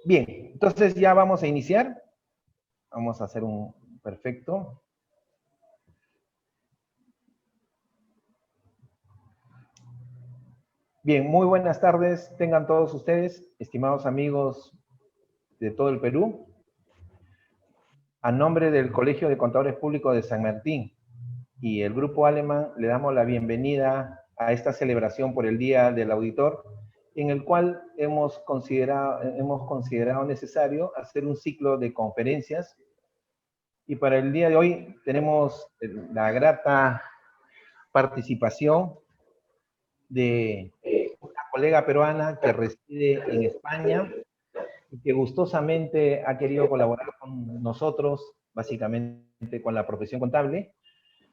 Bien, entonces ya vamos a iniciar. Vamos a hacer un perfecto. Bien, muy buenas tardes tengan todos ustedes, estimados amigos de todo el Perú. A nombre del Colegio de Contadores Públicos de San Martín y el Grupo Alemán, le damos la bienvenida a esta celebración por el Día del Auditor, en el cual hemos considerado necesario hacer un ciclo de conferencias. Y para el día de hoy tenemos la grata participación de una colega peruana que reside en España y que gustosamente ha querido colaborar con nosotros, básicamente con la profesión contable,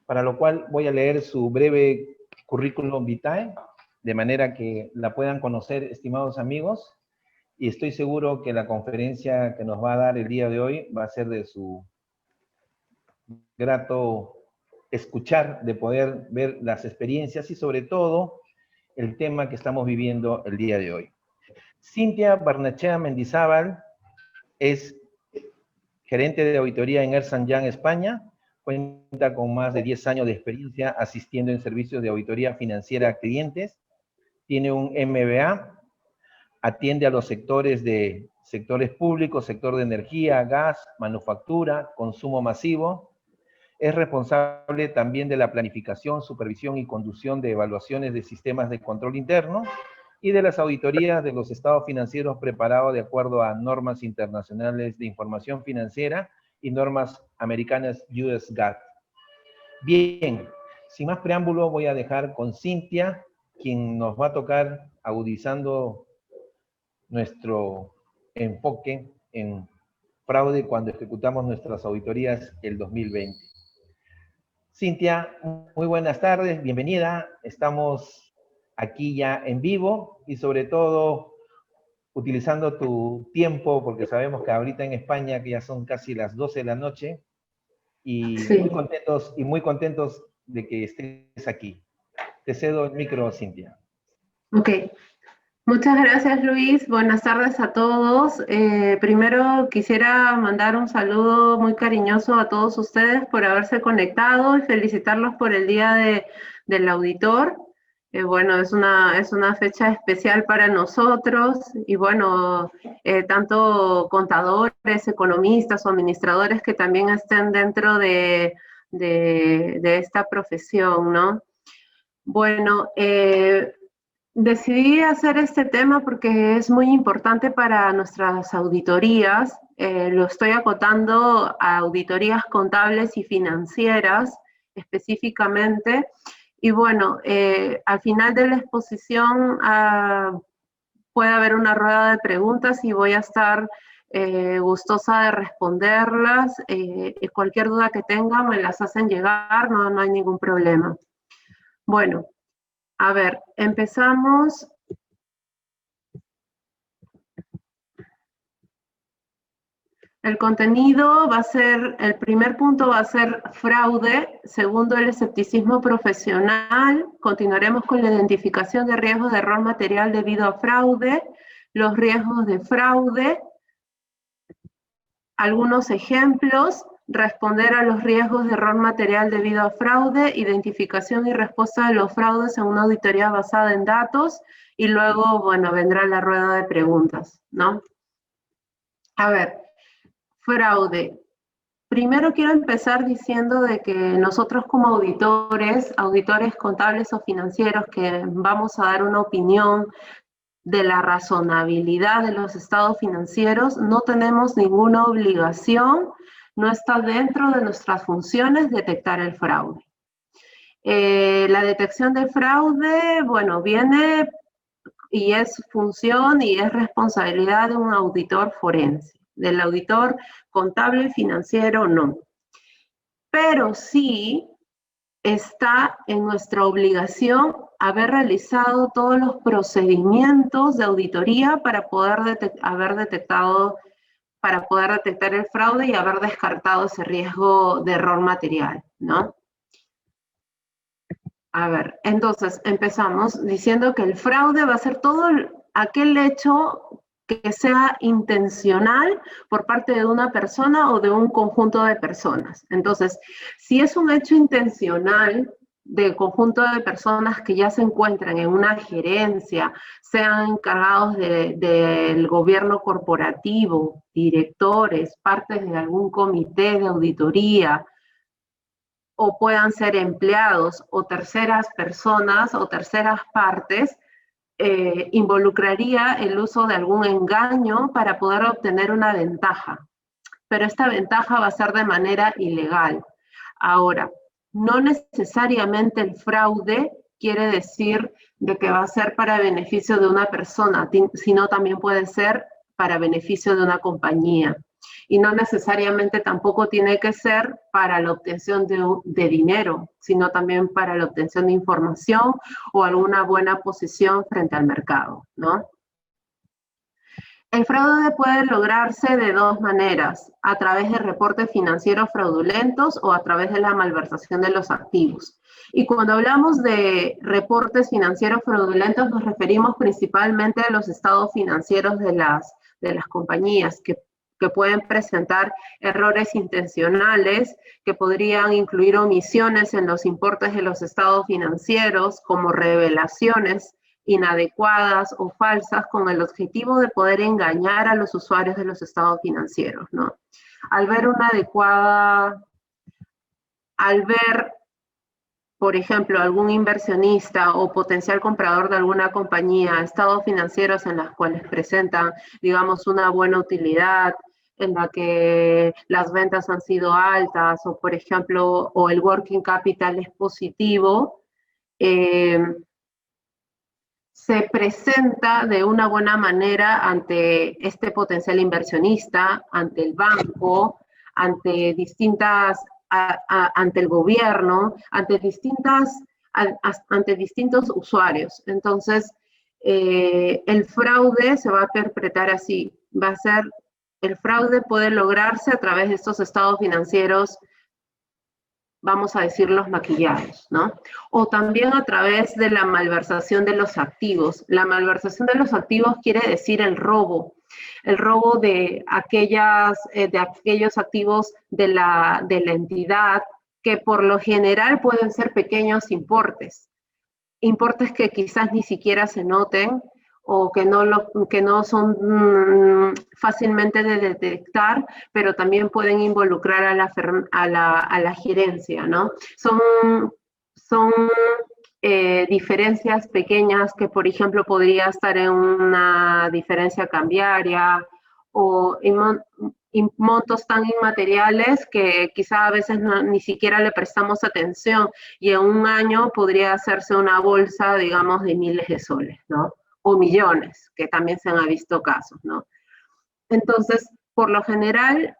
para lo cual voy a leer su breve currículum vitae, de manera que la puedan conocer, estimados amigos, y estoy seguro que la conferencia que nos va a dar el día de hoy va a ser de su grato escuchar, de poder ver las experiencias y sobre todo el tema que estamos viviendo el día de hoy. Cintia Barnechea Mendizábal es gerente de auditoría en Ernst & Young España, cuenta con más de 10 años de experiencia asistiendo en servicios de auditoría financiera a clientes, tiene un MBA, atiende a los sectores públicos, sector de energía, gas, manufactura, consumo masivo. Es responsable también de la planificación, supervisión y conducción de evaluaciones de sistemas de control interno y de las auditorías de los estados financieros preparados de acuerdo a normas internacionales de información financiera y normas americanas US GAAP. Bien, sin más preámbulo voy a dejar con Cintia, quien nos va a tocar agudizando nuestro enfoque en fraude cuando ejecutamos nuestras auditorías el 2020. Cintia, muy buenas tardes, bienvenida. Estamos aquí ya en vivo y sobre todo utilizando tu tiempo, porque sabemos que ahorita en España que ya son casi las 12 de la noche y Sí. muy contentos de que estés aquí. Te cedo el micro, Cintia. Ok. Muchas gracias, Luis. Buenas tardes a todos. Primero quisiera mandar un saludo muy cariñoso a todos ustedes por haberse conectado y felicitarlos por el Día del Auditor. Bueno, es una fecha especial para nosotros y bueno, tanto contadores, economistas o administradores que también estén dentro de esta profesión, ¿no? Bueno, decidí hacer este tema porque es muy importante para nuestras auditorías. Lo estoy acotando a auditorías contables y financieras específicamente. Y bueno, al final de la exposición puede haber una rueda de preguntas y voy a estar gustosa de responderlas. Cualquier duda que tengan me las hacen llegar, no hay ningún problema. Bueno. A ver, empezamos. El contenido va a ser, el primer punto va a ser fraude, segundo el escepticismo profesional, continuaremos con la identificación de riesgos de error material debido a fraude, los riesgos de fraude, algunos ejemplos, responder a los riesgos de error material debido a fraude, identificación y respuesta de los fraudes en una auditoría basada en datos, y luego, bueno, vendrá la rueda de preguntas, ¿no? A ver, fraude. Primero quiero empezar diciendo de que nosotros como auditores contables o financieros que vamos a dar una opinión de la razonabilidad de los estados financieros, no tenemos ninguna obligación, no está dentro de nuestras funciones detectar el fraude. La detección del fraude, bueno, viene y es función y es responsabilidad de un auditor forense, del auditor contable, financiero, no. Pero sí está en nuestra obligación haber realizado todos los procedimientos de auditoría para poder detectar el fraude y haber descartado ese riesgo de error material, ¿no? A ver, entonces empezamos diciendo que el fraude va a ser todo aquel hecho que sea intencional por parte de una persona o de un conjunto de personas. Entonces, si es un hecho intencional del conjunto de personas que ya se encuentran en una gerencia, sean encargados del gobierno corporativo, directores, partes de algún comité de auditoría, o puedan ser empleados o terceras personas o terceras partes, involucraría el uso de algún engaño para poder obtener una ventaja. Pero esta ventaja va a ser de manera ilegal. Ahora, no necesariamente el fraude quiere decir de que va a ser para beneficio de una persona, sino también puede ser para beneficio de una compañía. Y no necesariamente tampoco tiene que ser para la obtención de dinero, sino también para la obtención de información o alguna buena posición frente al mercado, ¿no? El fraude puede lograrse de dos maneras, a través de reportes financieros fraudulentos o a través de la malversación de los activos. Y cuando hablamos de reportes financieros fraudulentos nos referimos principalmente a los estados financieros de las compañías que pueden presentar errores intencionales, que podrían incluir omisiones en los importes de los estados financieros, como revelaciones inadecuadas o falsas con el objetivo de poder engañar a los usuarios de los estados financieros, ¿no? Al ver, por ejemplo, algún inversionista o potencial comprador de alguna compañía, estados financieros en los cuales presentan, digamos, una buena utilidad, en la que las ventas han sido altas, o por ejemplo, o el working capital es positivo, se presenta de una buena manera ante este potencial inversionista, ante el banco, ante ante el gobierno, ante distintos usuarios. Entonces, el fraude se va a perpetrar así. El fraude puede lograrse a través de estos estados financieros, vamos a decir, los maquillados, ¿no? O también a través de la malversación de los activos. La malversación de los activos quiere decir el robo de aquellos activos de la entidad, que por lo general pueden ser pequeños importes que quizás ni siquiera se noten, o que no son fácilmente de detectar, pero también pueden involucrar a la gerencia, ¿no? Son diferencias pequeñas que, por ejemplo, podría estar en una diferencia cambiaria, o en montos tan inmateriales que quizá a veces ni siquiera le prestamos atención, y en un año podría hacerse una bolsa, digamos, de miles de soles, ¿no? O millones, que también se han visto casos, ¿no? Entonces, por lo general,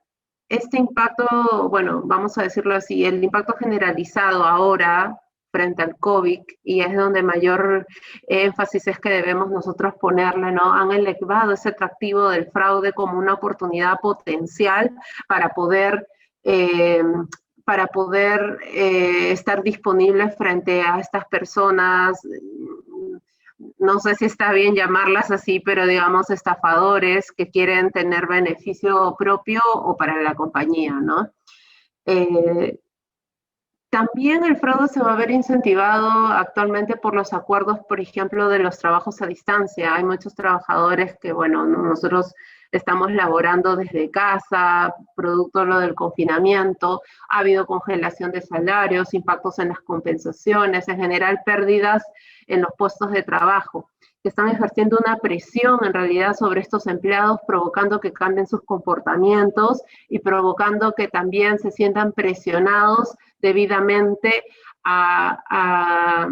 este impacto, bueno, vamos a decirlo así, el impacto generalizado ahora frente al COVID, y es donde mayor énfasis es que debemos nosotros ponerle, ¿no? Han elevado ese atractivo del fraude como una oportunidad potencial para poder estar disponibles frente a estas personas. No sé si está bien llamarlas así, pero digamos estafadores que quieren tener beneficio propio o para la compañía, ¿no? También el fraude se va a ver incentivado actualmente por los acuerdos, por ejemplo, de los trabajos a distancia. Hay muchos trabajadores que, bueno, nosotros estamos laborando desde casa, producto de lo del confinamiento. Ha habido congelación de salarios, impactos en las compensaciones, en general pérdidas en los puestos de trabajo, que están ejerciendo una presión en realidad sobre estos empleados, provocando que cambien sus comportamientos y provocando que también se sientan presionados debidamente a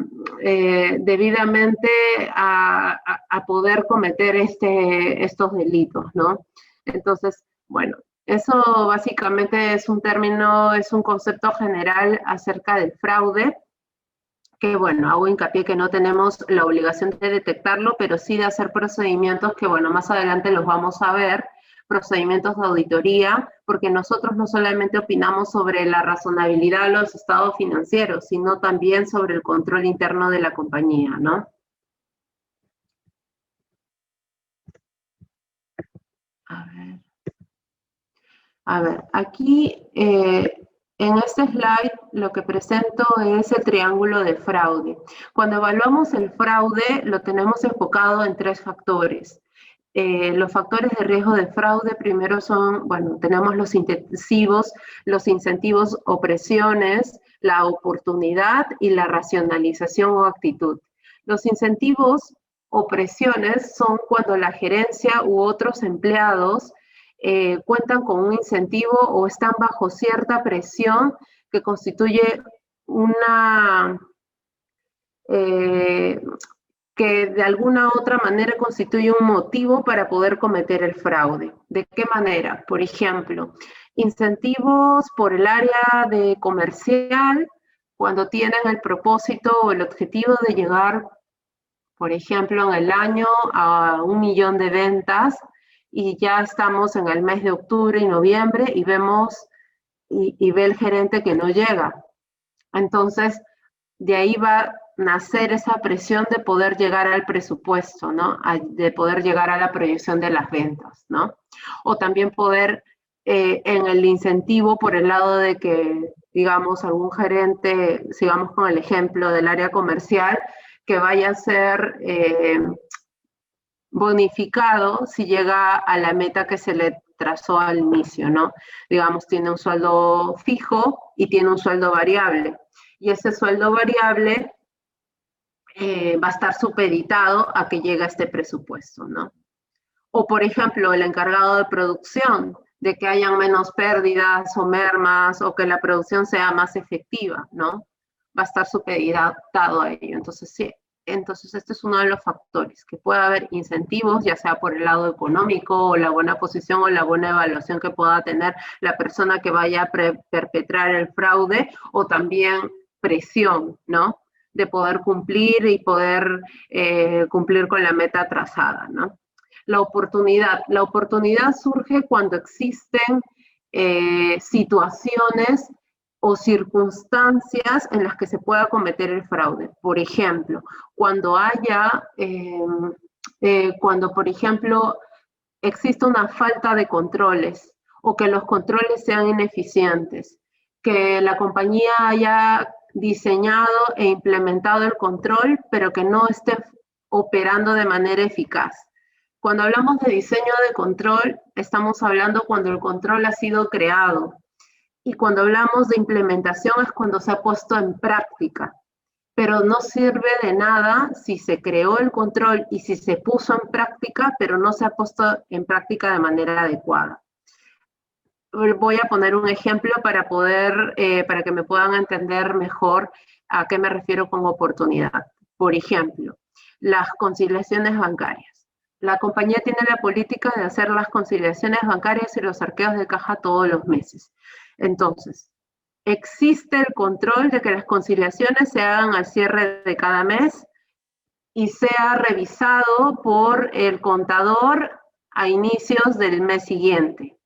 poder cometer estos delitos, ¿no? Entonces, bueno, eso básicamente es un término, es un concepto general acerca del fraude, que bueno, hago hincapié que no tenemos la obligación de detectarlo, pero sí de hacer procedimientos que, bueno, más adelante los vamos a ver, procedimientos de auditoría, porque nosotros no solamente opinamos sobre la razonabilidad de los estados financieros, sino también sobre el control interno de la compañía, ¿no? A ver, aquí en este slide lo que presento es el triángulo de fraude. Cuando evaluamos el fraude, lo tenemos enfocado en 3 factores. Los factores de riesgo de fraude primero son, bueno, tenemos los incentivos o presiones, la oportunidad y la racionalización o actitud. Los incentivos o presiones son cuando la gerencia u otros empleados cuentan con un incentivo o están bajo cierta presión que constituye una... que de alguna u otra manera constituye un motivo para poder cometer el fraude. ¿De qué manera? Por ejemplo, incentivos por el área de comercial, cuando tienen el propósito o el objetivo de llegar, por ejemplo, en el año a 1 millón de ventas, y ya estamos en el mes de octubre y noviembre y vemos y ve el gerente que no llega. Entonces, de ahí va a nacer esa presión de poder llegar al presupuesto, ¿no? De poder llegar a la proyección de las ventas, ¿no? O también poder, en el incentivo por el lado de que, digamos, algún gerente, sigamos con el ejemplo del área comercial, que vaya a ser bonificado si llega a la meta que se le trazó al inicio, ¿no? Digamos, tiene un sueldo fijo y tiene un sueldo variable. Y ese sueldo variable va a estar supeditado a que llegue a este presupuesto, ¿no? O, por ejemplo, el encargado de producción, de que hayan menos pérdidas o mermas, o que la producción sea más efectiva, ¿no? Va a estar supeditado a ello. Entonces, sí. Entonces, este es uno de los factores, que pueda haber incentivos, ya sea por el lado económico, o la buena posición, o la buena evaluación que pueda tener la persona que vaya a perpetrar el fraude, o también presión, ¿no? De poder cumplir y poder cumplir con la meta trazada, ¿no? La oportunidad surge cuando existen situaciones o circunstancias en las que se pueda cometer el fraude. Por ejemplo, cuando por ejemplo, existe una falta de controles o que los controles sean ineficientes, que la compañía haya diseñado e implementado el control, pero que no esté operando de manera eficaz. Cuando hablamos de diseño de control, estamos hablando cuando el control ha sido creado. Y cuando hablamos de implementación es cuando se ha puesto en práctica. Pero no sirve de nada si se creó el control y si se puso en práctica, pero no se ha puesto en práctica de manera adecuada. Voy a poner un ejemplo para que me puedan entender mejor a qué me refiero con oportunidad. Por ejemplo, las conciliaciones bancarias. La compañía tiene la política de hacer las conciliaciones bancarias y los arqueos de caja todos los meses. Entonces, existe el control de que las conciliaciones se hagan al cierre de cada mes y sea revisado por el contador a inicios del mes siguiente.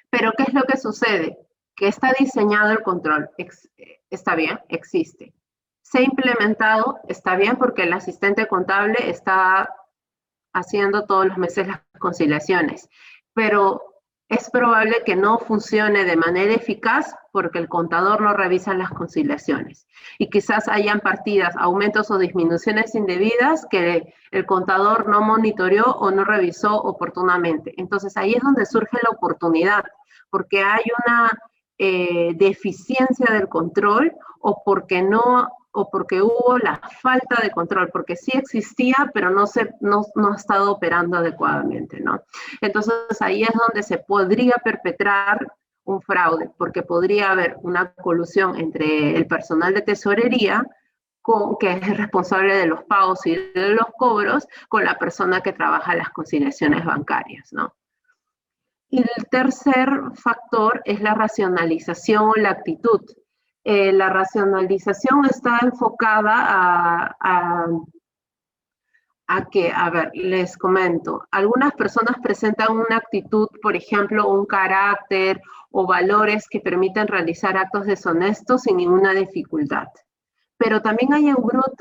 Pero, ¿qué es lo que sucede? Que está diseñado el control. Está bien, existe. Se ha implementado, está bien, porque el asistente contable está haciendo todos los meses las conciliaciones. Pero es probable que no funcione de manera eficaz porque el contador no revisa las conciliaciones. Y quizás hayan partidas, aumentos o disminuciones indebidas que el contador no monitoreó o no revisó oportunamente. Entonces ahí es donde surge la oportunidad, porque hay una deficiencia del control o porque hubo la falta de control, porque sí existía, pero no ha estado operando adecuadamente, ¿no? Entonces, ahí es donde se podría perpetrar un fraude, porque podría haber una colusión entre el personal de tesorería, que es el responsable de los pagos y de los cobros, con la persona que trabaja las conciliaciones bancarias, ¿no? Y el tercer factor es la racionalización o la actitud. La racionalización está enfocada a ver, les comento, algunas personas presentan una actitud, por ejemplo, un carácter o valores que permiten realizar actos deshonestos sin ninguna dificultad. Pero también hay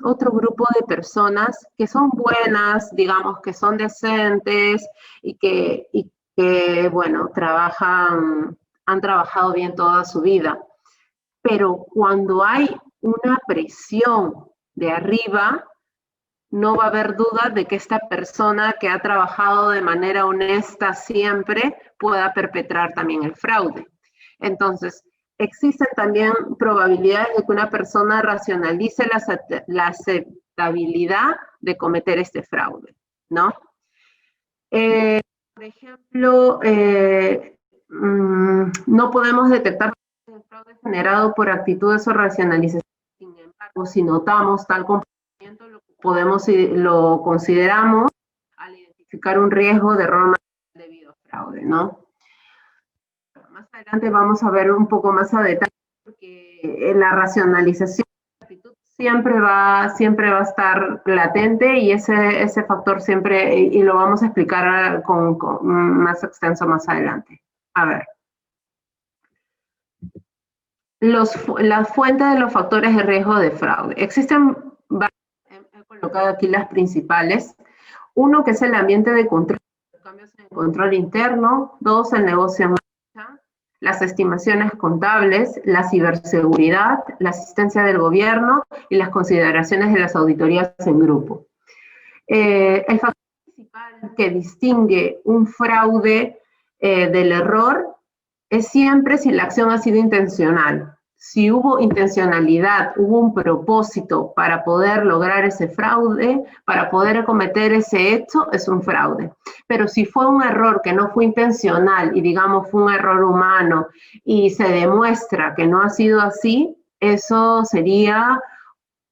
otro grupo de personas que son buenas, digamos, que son decentes y que, bueno, han trabajado bien toda su vida. Pero cuando hay una presión de arriba, no va a haber duda de que esta persona que ha trabajado de manera honesta siempre pueda perpetrar también el fraude. Entonces, existen también probabilidades de que una persona racionalice la aceptabilidad de cometer este fraude, ¿no? Por ejemplo, no podemos detectar el fraude generado por actitudes o racionalizaciones. Sin embargo, si notamos tal comportamiento, lo consideramos al identificar un riesgo de error debido a fraude, ¿no? Más adelante vamos a ver un poco más a detalle, porque la racionalización de la actitud siempre va a estar latente, y ese factor siempre, y lo vamos a explicar con más extenso más adelante. A ver. Las fuentes de los factores de riesgo de fraude. Existen varios, he colocado aquí las principales. Uno, que es el ambiente de control, cambios en el control interno. Dos, el negocio en marcha. Las estimaciones contables, la ciberseguridad, la asistencia del gobierno y las consideraciones de las auditorías en grupo. El factor principal que distingue un fraude del error es siempre si la acción ha sido intencional. Si hubo intencionalidad, hubo un propósito para poder lograr ese fraude, para poder cometer ese hecho, es un fraude. Pero si fue un error que no fue intencional y, digamos, fue un error humano y se demuestra que no ha sido así, eso sería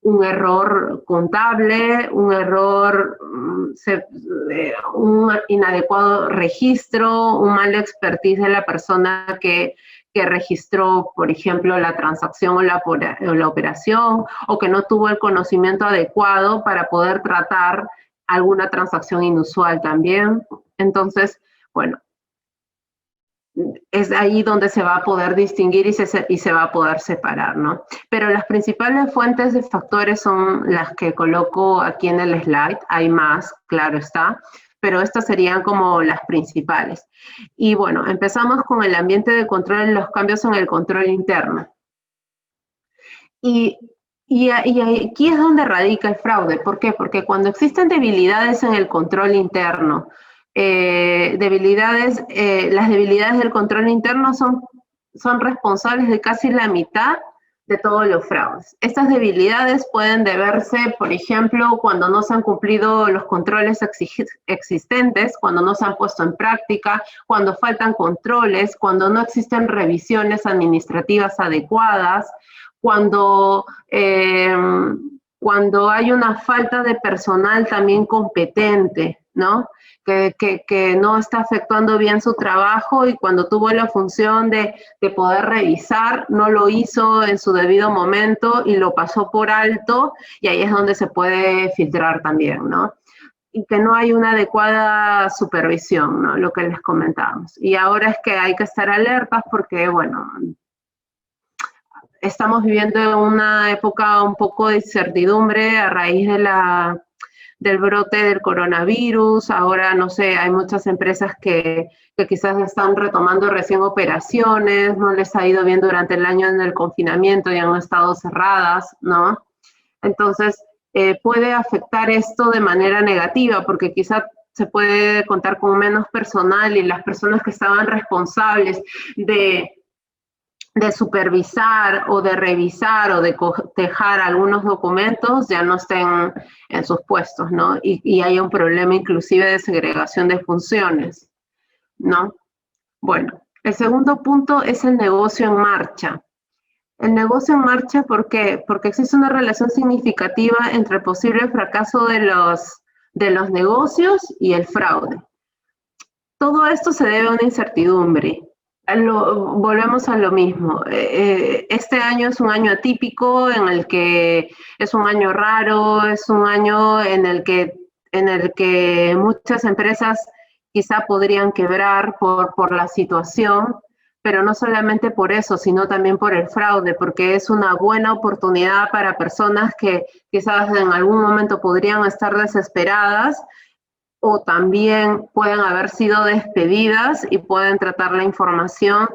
un error contable, un error, un inadecuado registro, un mal expertise de la persona que registró, por ejemplo, la transacción o la operación, o que no tuvo el conocimiento adecuado para poder tratar alguna transacción inusual también. Entonces, bueno, es ahí donde se va a poder distinguir y se va a poder separar, ¿no? Pero las principales fuentes de factores son las que coloco aquí en el slide. Hay más, claro está, pero estas serían como las principales. Y bueno, empezamos con el ambiente de control, los cambios en el control interno. Y aquí es donde radica el fraude. ¿Por qué? Porque cuando existen debilidades en el control interno, las debilidades del control interno son responsables de casi la mitad de todos los fraudes. Estas debilidades pueden deberse, por ejemplo, cuando no se han cumplido los controles existentes, cuando no se han puesto en práctica, cuando faltan controles, cuando no existen revisiones administrativas adecuadas, cuando hay una falta de personal también competente, ¿no? Que no está efectuando bien su trabajo, y cuando tuvo la función de poder revisar, no lo hizo en su debido momento y lo pasó por alto, y ahí es donde se puede filtrar también, ¿no? Y que no hay una adecuada supervisión, ¿no? Lo que les comentábamos. Y ahora es que hay que estar alertas porque, bueno, estamos viviendo en una época un poco de incertidumbre a raíz del brote del coronavirus. Ahora, no sé, hay muchas empresas que quizás están retomando recién operaciones, no les ha ido bien durante el año en el confinamiento y han estado cerradas, ¿no? Entonces, puede afectar esto de manera negativa, porque quizás se puede contar con menos personal y las personas que estaban responsables de supervisar o de revisar o de cotejar algunos documentos ya no estén en sus puestos, ¿no? Y hay un problema inclusive de segregación de funciones, ¿no? Bueno, el segundo punto es el negocio en marcha. El negocio en marcha, ¿por qué? Porque existe una relación significativa entre el posible fracaso de los negocios y el fraude. Todo esto se debe a una incertidumbre. Volvemos a lo mismo. Este año es un año atípico, en el que es un año raro, es un año en el que muchas empresas quizá podrían quebrar por la situación, pero no solamente por eso, sino también por el fraude, porque es una buena oportunidad para personas que quizás en algún momento podrían estar desesperadas, o también pueden haber sido despedidas y pueden tratar la información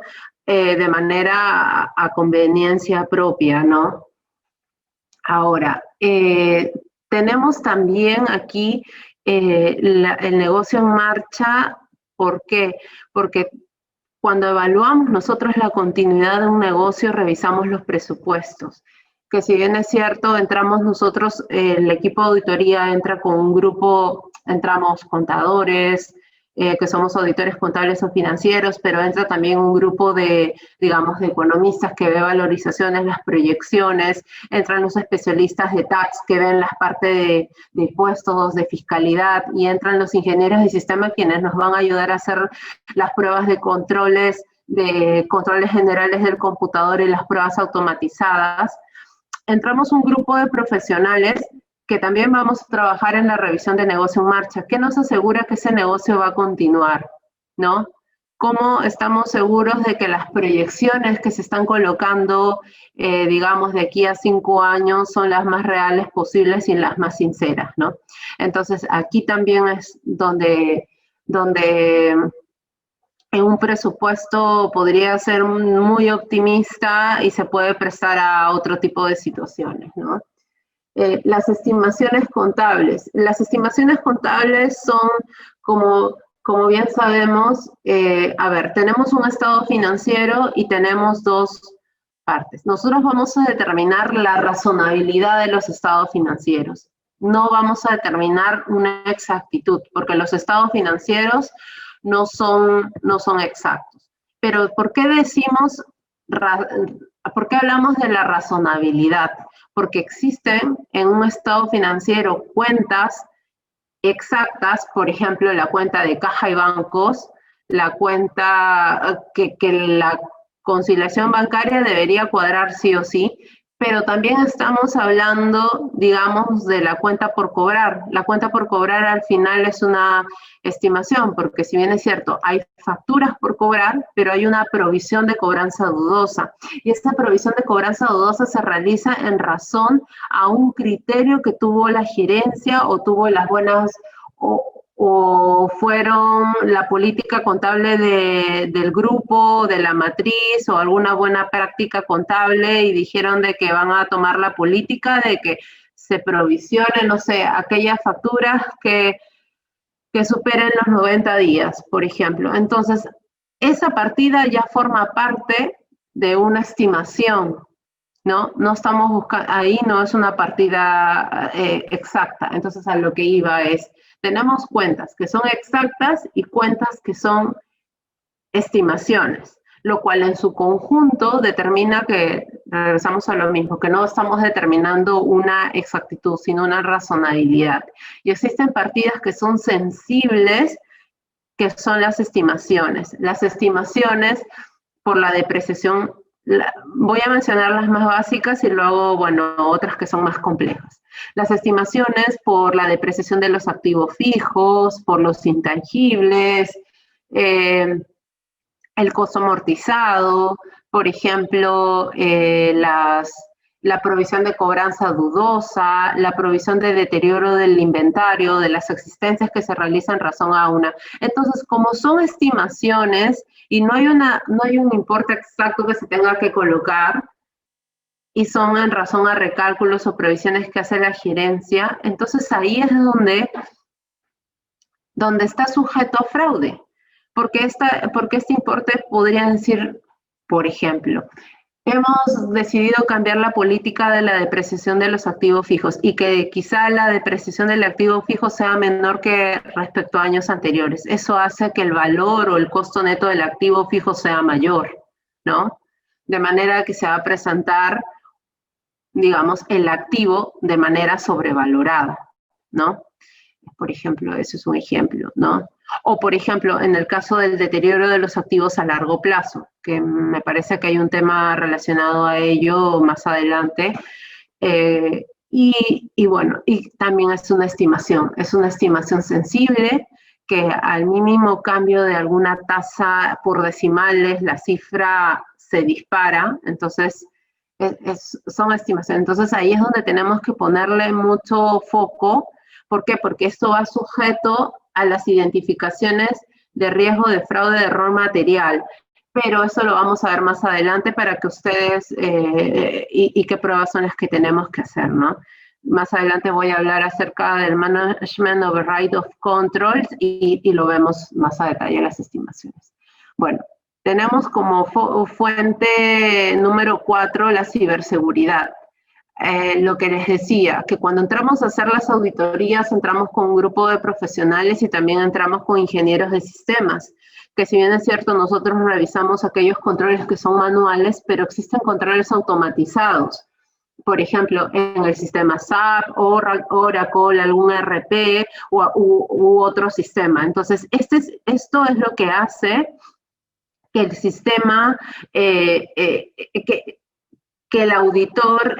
de manera a conveniencia propia, ¿no? Ahora, tenemos también aquí el negocio en marcha. ¿Por qué? Porque cuando evaluamos nosotros la continuidad de un negocio, revisamos los presupuestos. Que si bien es cierto, entramos nosotros, el equipo de auditoría entra con un grupo, entramos contadores, que somos auditores contables o financieros, pero entra también un grupo de, digamos, de economistas que ve valorizaciones, las proyecciones, entran los especialistas de tax que ven las partes de impuestos, de fiscalidad, y entran los ingenieros de sistema quienes nos van a ayudar a hacer las pruebas de controles generales del computador y las pruebas automatizadas. Entramos un grupo de profesionales que también vamos a trabajar en la revisión de negocio en marcha. ¿Qué nos asegura que ese negocio va a continuar? ¿No? ¿Cómo estamos seguros de que las proyecciones que se están colocando, digamos, de aquí a 5 años son las más reales posibles y las más sinceras, ¿no? Entonces, aquí también es donde en un presupuesto podría ser muy optimista y se puede prestar a otro tipo de situaciones, ¿no? Las estimaciones contables. Las estimaciones contables son, como bien sabemos, a ver, tenemos un estado financiero y tenemos dos partes. Nosotros vamos a determinar la razonabilidad de los estados financieros. No vamos a determinar una exactitud, porque los estados financieros no son exactos. Pero ¿por qué hablamos de la razonabilidad? Porque existen en un estado financiero cuentas exactas, por ejemplo, la cuenta de caja y bancos, la cuenta que la conciliación bancaria debería cuadrar sí o sí, pero también estamos hablando, digamos, de la cuenta por cobrar. La cuenta por cobrar al final es una estimación, porque si bien es cierto, hay facturas por cobrar, pero hay una provisión de cobranza dudosa. Y esta provisión de cobranza dudosa se realiza en razón a un criterio que tuvo la gerencia o tuvo las buenas o fueron la política contable del grupo, de la matriz, o alguna buena práctica contable y dijeron de que van a tomar la política de que se provisionen, no sé, aquellas facturas que superen los 90 días, por ejemplo. Entonces, esa partida ya forma parte de una estimación, ¿no? No estamos buscando, ahí no es una partida exacta. Entonces, a lo que iba es, tenemos cuentas que son exactas y cuentas que son estimaciones, lo cual en su conjunto determina que, regresamos a lo mismo, que no estamos determinando una exactitud, sino una razonabilidad. Y existen partidas que son sensibles, que son las estimaciones. Las estimaciones por la depreciación, voy a mencionar las más básicas y luego, bueno, otras que son más complejas. Las estimaciones por la depreciación de los activos fijos, por los intangibles, el costo amortizado, por ejemplo, la provisión de cobranza dudosa, la provisión de deterioro del inventario, de las existencias que se realizan en razón a una. Entonces, como son estimaciones y no hay un importe exacto que se tenga que colocar, y son en razón a recálculos o previsiones que hace la gerencia, entonces ahí es donde está sujeto a fraude. Porque este importe podría decir, por ejemplo, hemos decidido cambiar la política de la depreciación de los activos fijos y que quizá la depreciación del activo fijo sea menor que respecto a años anteriores. Eso hace que el valor o el costo neto del activo fijo sea mayor, ¿no? De manera que se va a presentar, digamos, el activo de manera sobrevalorada, ¿no? Por ejemplo, ese es un ejemplo, ¿no? O, por ejemplo, en el caso del deterioro de los activos a largo plazo, que me parece que hay un tema relacionado a ello más adelante. Y bueno, y también es una estimación sensible que al mínimo cambio de alguna tasa por decimales, la cifra se dispara, entonces son estimaciones. Entonces ahí es donde tenemos que ponerle mucho foco. ¿Por qué? Porque esto va sujeto a las identificaciones de riesgo de fraude de error material, pero eso lo vamos a ver más adelante para que ustedes, y qué pruebas son las que tenemos que hacer, ¿no? Más adelante voy a hablar acerca del Management Override of Controls y lo vemos más a detalle las estimaciones. Bueno, tenemos como fuente número 4 la ciberseguridad. Lo que les decía, que cuando entramos a hacer las auditorías, entramos con un grupo de profesionales y también entramos con ingenieros de sistemas, que si bien es cierto, nosotros revisamos aquellos controles que son manuales, pero existen controles automatizados. Por ejemplo, en el sistema SAP, Oracle, algún ERP u otro sistema. Entonces, esto es lo que hace que el sistema, que el auditor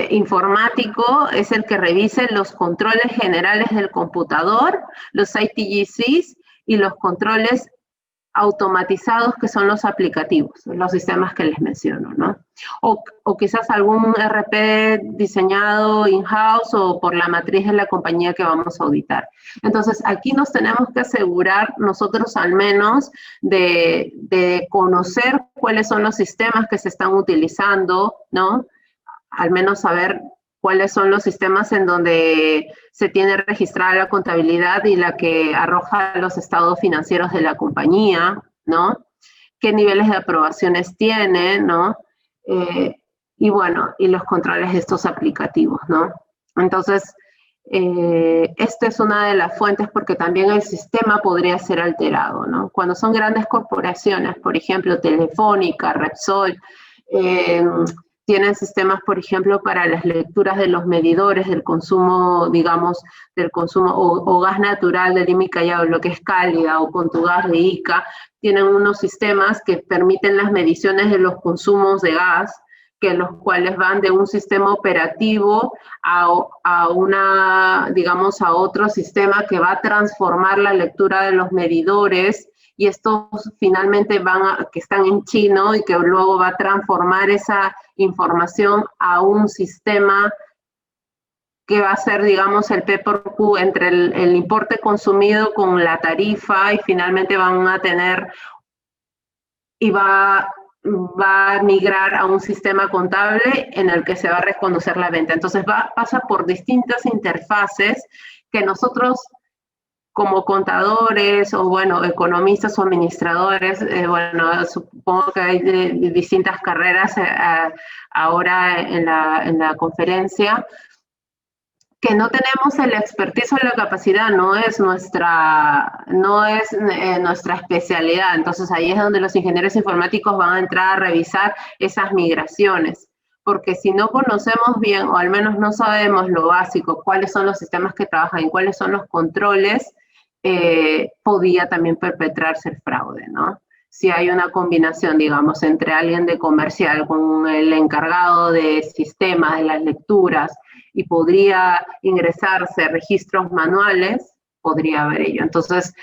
informático es el que revise los controles generales del computador, los ITGCs y los controles automatizados que son los aplicativos, los sistemas que les menciono, ¿no? O quizás algún RP diseñado in-house o por la matriz de la compañía que vamos a auditar. Entonces, aquí nos tenemos que asegurar nosotros al menos de conocer cuáles son los sistemas que se están utilizando, ¿no? Al menos saber cuáles son los sistemas en donde se tiene registrada la contabilidad y la que arroja los estados financieros de la compañía, ¿no? Qué niveles de aprobaciones tiene, ¿no? Y bueno, y los controles de estos aplicativos, ¿no? Entonces, esta es una de las fuentes porque también el sistema podría ser alterado, ¿no? Cuando son grandes corporaciones, por ejemplo, Telefónica, Repsol, tienen sistemas, por ejemplo, para las lecturas de los medidores del consumo, digamos, del consumo o gas natural del IMI Callao, lo que es Cálida, o Contugas de Ica, tienen unos sistemas que permiten las mediciones de los consumos de gas, que los cuales van de un sistema operativo a una, digamos, a otro sistema que va a transformar la lectura de los medidores, y estos finalmente que están en chino y que luego va a transformar esa información a un sistema que va a ser, digamos, el P por Q entre el importe consumido con la tarifa, y finalmente van a tener, y va a migrar a un sistema contable en el que se va a reconocer la venta. Entonces pasa por distintas interfaces que nosotros, como contadores o, bueno, economistas o administradores, bueno, supongo que hay distintas carreras ahora en la conferencia, que no tenemos el expertise o la capacidad, no es nuestra especialidad. Entonces ahí es donde los ingenieros informáticos van a entrar a revisar esas migraciones. Porque si no conocemos bien, o al menos no sabemos lo básico, cuáles son los sistemas que trabajan y cuáles son los controles, podía también perpetrarse el fraude, ¿no? Si hay una combinación, digamos, entre alguien de comercial con el encargado de sistemas, de las lecturas, y podría ingresarse registros manuales, podría haber ello. Entonces,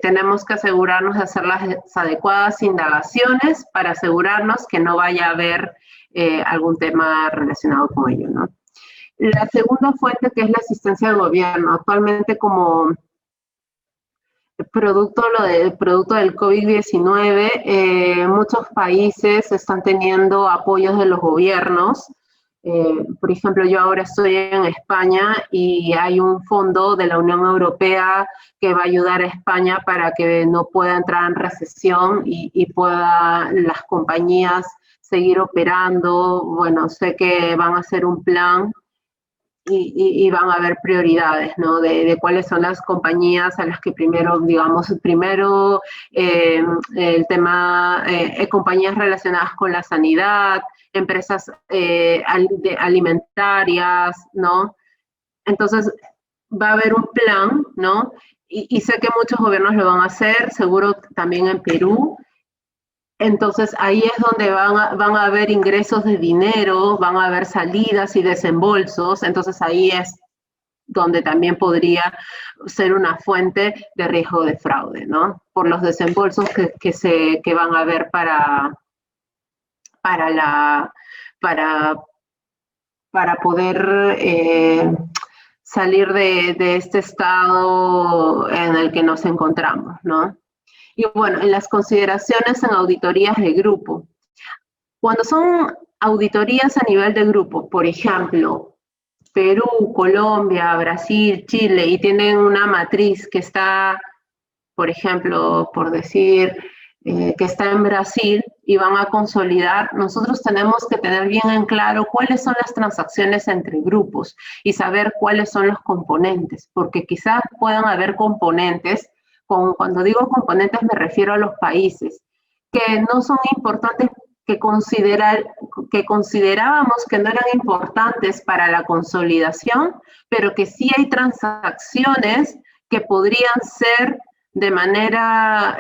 tenemos que asegurarnos de hacer las adecuadas indagaciones para asegurarnos que no vaya a haber algún tema relacionado con ello, ¿no? La segunda fuente, que es la asistencia del gobierno, actualmente como producto del COVID-19, muchos países están teniendo apoyos de los gobiernos. Por ejemplo, yo ahora estoy en España y hay un fondo de la Unión Europea que va a ayudar a España para que no pueda entrar en recesión y pueda las compañías seguir operando. Bueno, sé que van a hacer un plan y van a haber prioridades, ¿no? De cuáles son las compañías a las que primero, digamos, el tema, compañías relacionadas con la sanidad, empresas alimentarias, ¿no? Entonces, va a haber un plan, ¿no? Y sé que muchos gobiernos lo van a hacer, seguro también en Perú. Entonces, ahí es donde van a haber ingresos de dinero, van a haber salidas y desembolsos. Entonces, ahí es donde también podría ser una fuente de riesgo de fraude, ¿no? Por los desembolsos que van a haber para poder salir de este estado en el que nos encontramos, ¿no? Y bueno, en las consideraciones en auditorías de grupo. Cuando son auditorías a nivel de grupo, por ejemplo, Perú, Colombia, Brasil, Chile, y tienen una matriz que está, por ejemplo, por decir, que está en Brasil y van a consolidar, nosotros tenemos que tener bien en claro cuáles son las transacciones entre grupos y saber cuáles son los componentes, porque quizás puedan haber componentes, cuando digo componentes me refiero a los países, que no son importantes, que considerábamos que no eran importantes para la consolidación, pero que sí hay transacciones que podrían ser de manera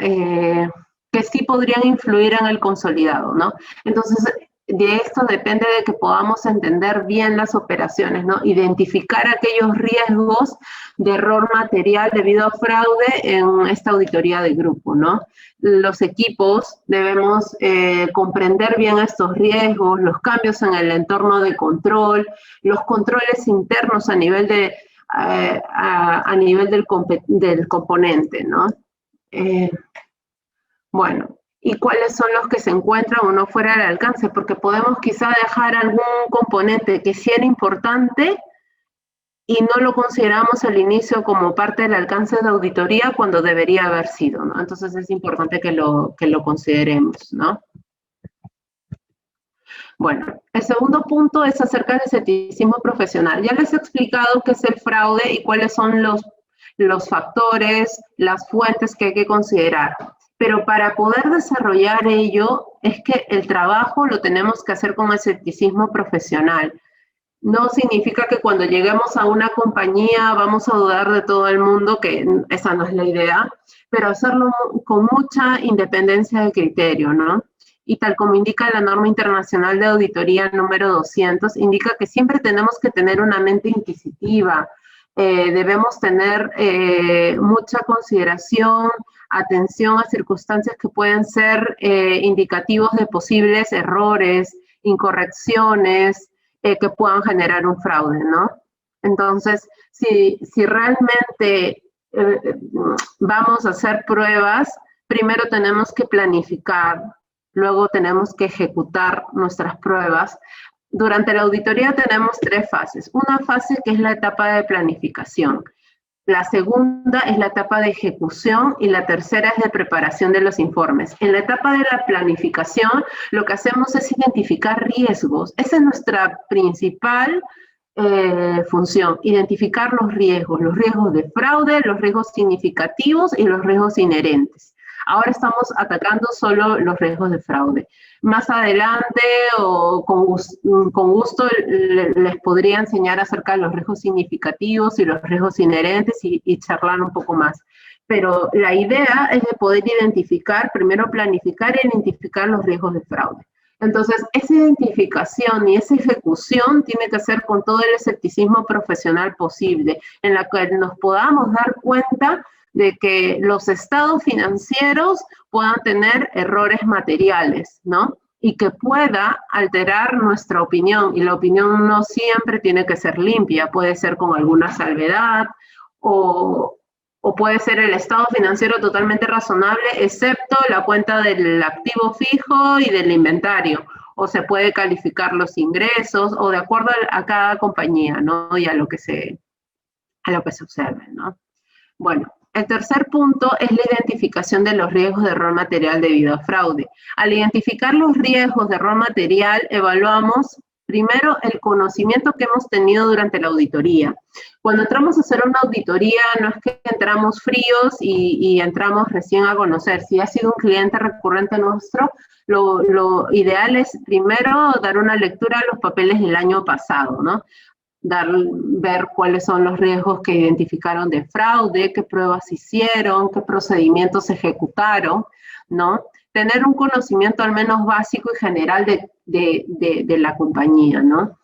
que sí podrían influir en el consolidado, ¿no? Entonces, de esto depende de que podamos entender bien las operaciones, ¿no? Identificar aquellos riesgos de error material debido a fraude en esta auditoría de grupo, ¿no? Los equipos debemos comprender bien estos riesgos, los cambios en el entorno de control, los controles internos a nivel de a nivel del componente, ¿no? Bueno, ¿y cuáles son los que se encuentran o no fuera del alcance? Porque podemos quizá dejar algún componente que sí era importante y no lo consideramos al inicio como parte del alcance de auditoría cuando debería haber sido, ¿no? Entonces es importante que lo consideremos, ¿no? Bueno, el segundo punto es acerca del escepticismo profesional. Ya les he explicado qué es el fraude y cuáles son los factores, las fuentes que hay que considerar. Pero para poder desarrollar ello, es que el trabajo lo tenemos que hacer con escepticismo profesional. No significa que cuando lleguemos a una compañía vamos a dudar de todo el mundo, que esa no es la idea, pero hacerlo con mucha independencia de criterio, ¿no? Y tal como indica la norma internacional de auditoría número 200, indica que siempre tenemos que tener una mente inquisitiva, debemos tener mucha consideración, atención a circunstancias que pueden ser indicativos de posibles errores, incorrecciones, que puedan generar un fraude, ¿no? Entonces, si realmente vamos a hacer pruebas, primero tenemos que planificar, luego tenemos que ejecutar nuestras pruebas. Durante la auditoría tenemos 3 fases. Una fase que es la etapa de planificación. La segunda es la etapa de ejecución y la tercera es de preparación de los informes. En la etapa de la planificación, lo que hacemos es identificar riesgos. Esa es nuestra principal función, identificar los riesgos de fraude, los riesgos significativos y los riesgos inherentes. Ahora estamos atacando solo los riesgos de fraude. Más adelante, o con gusto, les podría enseñar acerca de los riesgos significativos y los riesgos inherentes y charlar un poco más. Pero la idea es de poder identificar, primero planificar e identificar los riesgos de fraude. Entonces, esa identificación y esa ejecución tiene que ser con todo el escepticismo profesional posible, en la que nos podamos dar cuenta de que los estados financieros puedan tener errores materiales, ¿no? Y que pueda alterar nuestra opinión. Y la opinión no siempre tiene que ser limpia, puede ser con alguna salvedad o puede ser el estado financiero totalmente razonable, excepto la cuenta del activo fijo y del inventario. O se puede calificar los ingresos o de acuerdo a cada compañía, ¿no? Y a lo que se observe, ¿no? Bueno. El tercer punto es la identificación de los riesgos de error material debido a fraude. Al identificar los riesgos de error material, evaluamos primero el conocimiento que hemos tenido durante la auditoría. Cuando entramos a hacer una auditoría, no es que entramos fríos y entramos recién a conocer. Si ha sido un cliente recurrente nuestro, lo ideal es primero dar una lectura a los papeles del año pasado, ¿no? Ver cuáles son los riesgos que identificaron de fraude, qué pruebas hicieron, qué procedimientos ejecutaron, ¿no? Tener un conocimiento al menos básico y general de la compañía, ¿no?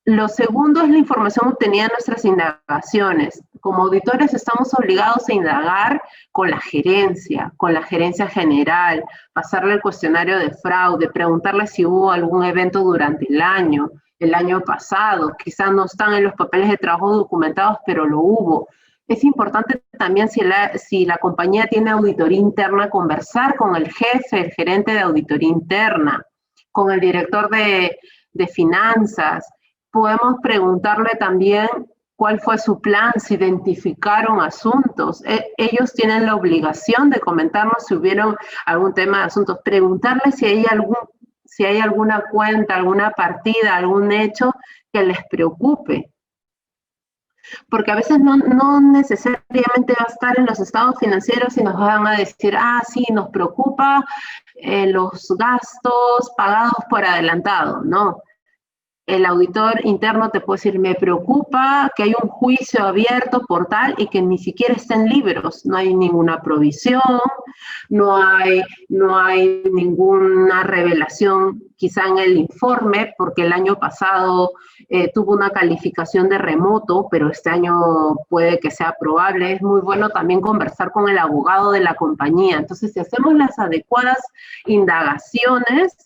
Lo segundo es la información obtenida en nuestras indagaciones. Como auditores estamos obligados a indagar con la gerencia general, pasarle el cuestionario de fraude, preguntarle si hubo algún evento durante el año, el año pasado. Quizás no están en los papeles de trabajo documentados, pero lo hubo. Es importante también, si la compañía tiene auditoría interna, conversar con el jefe, el gerente de auditoría interna, con el director de finanzas. Podemos preguntarle también cuál fue su plan, si identificaron asuntos. Ellos tienen la obligación de comentarnos si hubieron algún tema de asuntos. Preguntarles si hay alguna cuenta, alguna partida, algún hecho que les preocupe. Porque a veces no necesariamente va a estar en los estados financieros y nos van a decir, sí, nos preocupa los gastos pagados por adelantado. No. El auditor interno te puede decir, me preocupa que hay un juicio abierto por tal y que ni siquiera está en libros, no hay ninguna provisión, no hay ninguna revelación quizá en el informe, porque el año pasado tuvo una calificación de remoto, pero este año puede que sea probable. Es muy bueno también conversar con el abogado de la compañía. Entonces, si hacemos las adecuadas indagaciones,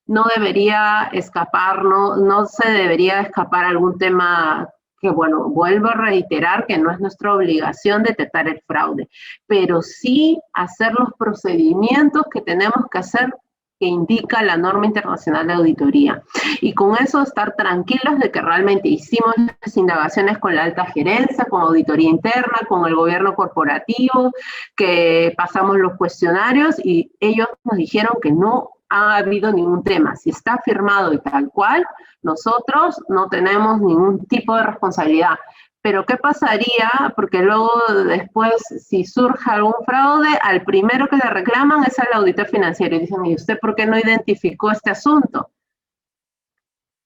no debería escapar, no se debería escapar algún tema que, bueno, vuelvo a reiterar que no es nuestra obligación detectar el fraude, pero sí hacer los procedimientos que tenemos que hacer que indica la norma internacional de auditoría. Y con eso estar tranquilos de que realmente hicimos las indagaciones con la alta gerencia, con auditoría interna, con el gobierno corporativo, que pasamos los cuestionarios y ellos nos dijeron que no ha habido ningún tema. Si está firmado y tal cual, nosotros no tenemos ningún tipo de responsabilidad. Pero ¿qué pasaría? Porque luego después, si surge algún fraude, al primero que le reclaman es al auditor financiero y dicen, ¿y usted por qué no identificó este asunto?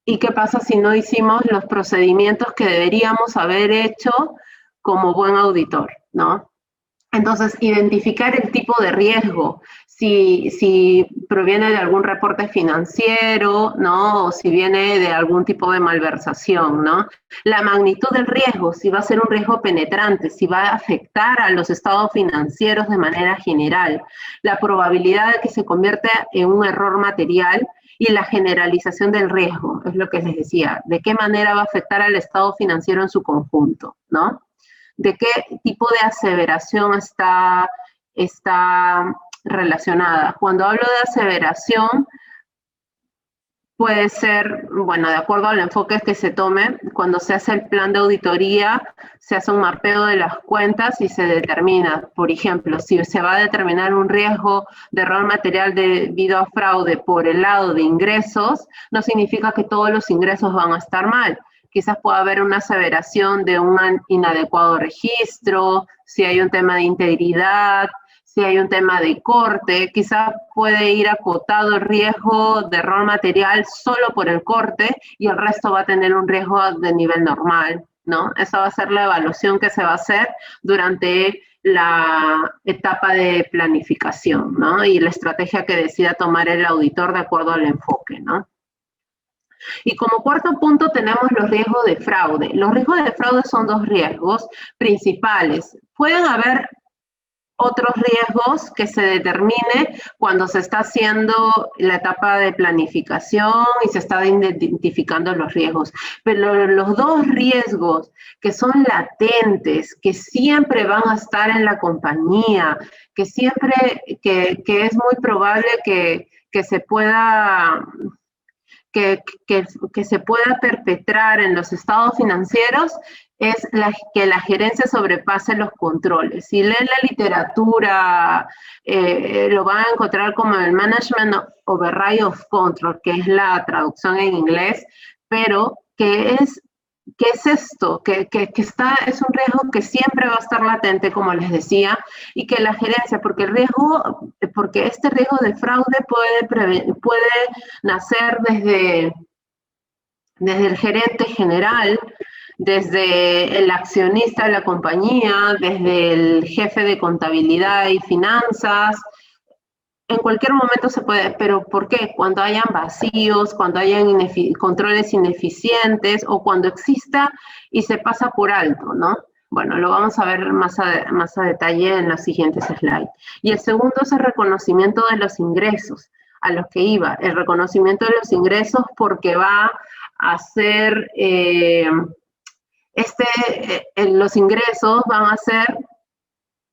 ¿Y qué pasa si no hicimos los procedimientos que deberíamos haber hecho como buen auditor, ¿no? Entonces, identificar el tipo de riesgo, si proviene de algún reporte financiero, ¿no? O si viene de algún tipo de malversación, ¿no? La magnitud del riesgo, si va a ser un riesgo penetrante, si va a afectar a los estados financieros de manera general, la probabilidad de que se convierta en un error material y la generalización del riesgo, es lo que les decía, de qué manera va a afectar al estado financiero en su conjunto, ¿no? De qué tipo de aseveración está relacionada. Cuando hablo de aseveración, puede ser, bueno, de acuerdo al enfoque que se tome, cuando se hace el plan de auditoría, se hace un mapeo de las cuentas y se determina, por ejemplo, si se va a determinar un riesgo de error material debido a fraude por el lado de ingresos, no significa que todos los ingresos van a estar mal. Quizás pueda haber una aseveración de un inadecuado registro, si hay un tema de integridad, si hay un tema de corte, quizás puede ir acotado el riesgo de error material solo por el corte y el resto va a tener un riesgo de nivel normal, ¿no? Esa va a ser la evaluación que se va a hacer durante la etapa de planificación, ¿no? Y la estrategia que decida tomar el auditor de acuerdo al enfoque, ¿no? Y como cuarto punto tenemos los riesgos de fraude. Los riesgos de fraude son dos riesgos principales. Pueden haber otros riesgos que se determine cuando se está haciendo la etapa de planificación y se está identificando los riesgos. Pero los dos riesgos que son latentes, que siempre van a estar en la compañía, que siempre, que es muy probable que se pueda... Que se pueda perpetrar en los estados financieros es que la gerencia sobrepase los controles. Si leen la literatura, lo van a encontrar como el Management Override of Control, que es la traducción en inglés, pero ¿qué es esto? Es un riesgo que siempre va a estar latente, como les decía, y que la gerencia, porque este riesgo de fraude puede nacer desde el gerente general, desde el accionista de la compañía, desde el jefe de contabilidad y finanzas. En cualquier momento se puede, pero ¿por qué? Cuando hayan vacíos, cuando hayan controles ineficientes o cuando exista y se pasa por alto, ¿no? Bueno, lo vamos a ver más a detalle en los siguientes slides. Y el segundo es el reconocimiento de los ingresos, a los que iba. El reconocimiento de los ingresos porque va hacer, los ingresos van a ser,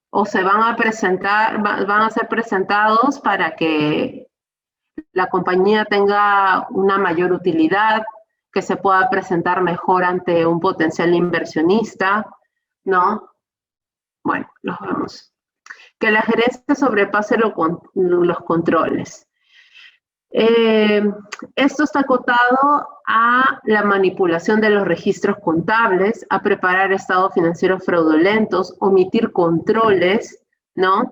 o se van a presentar, van a ser presentados para que la compañía tenga una mayor utilidad, que se pueda presentar mejor ante un potencial inversionista, ¿no? Bueno, los vemos. Que la gerencia sobrepase los controles. Esto está acotado a la manipulación de los registros contables, a preparar estados financieros fraudulentos, omitir controles, ¿no?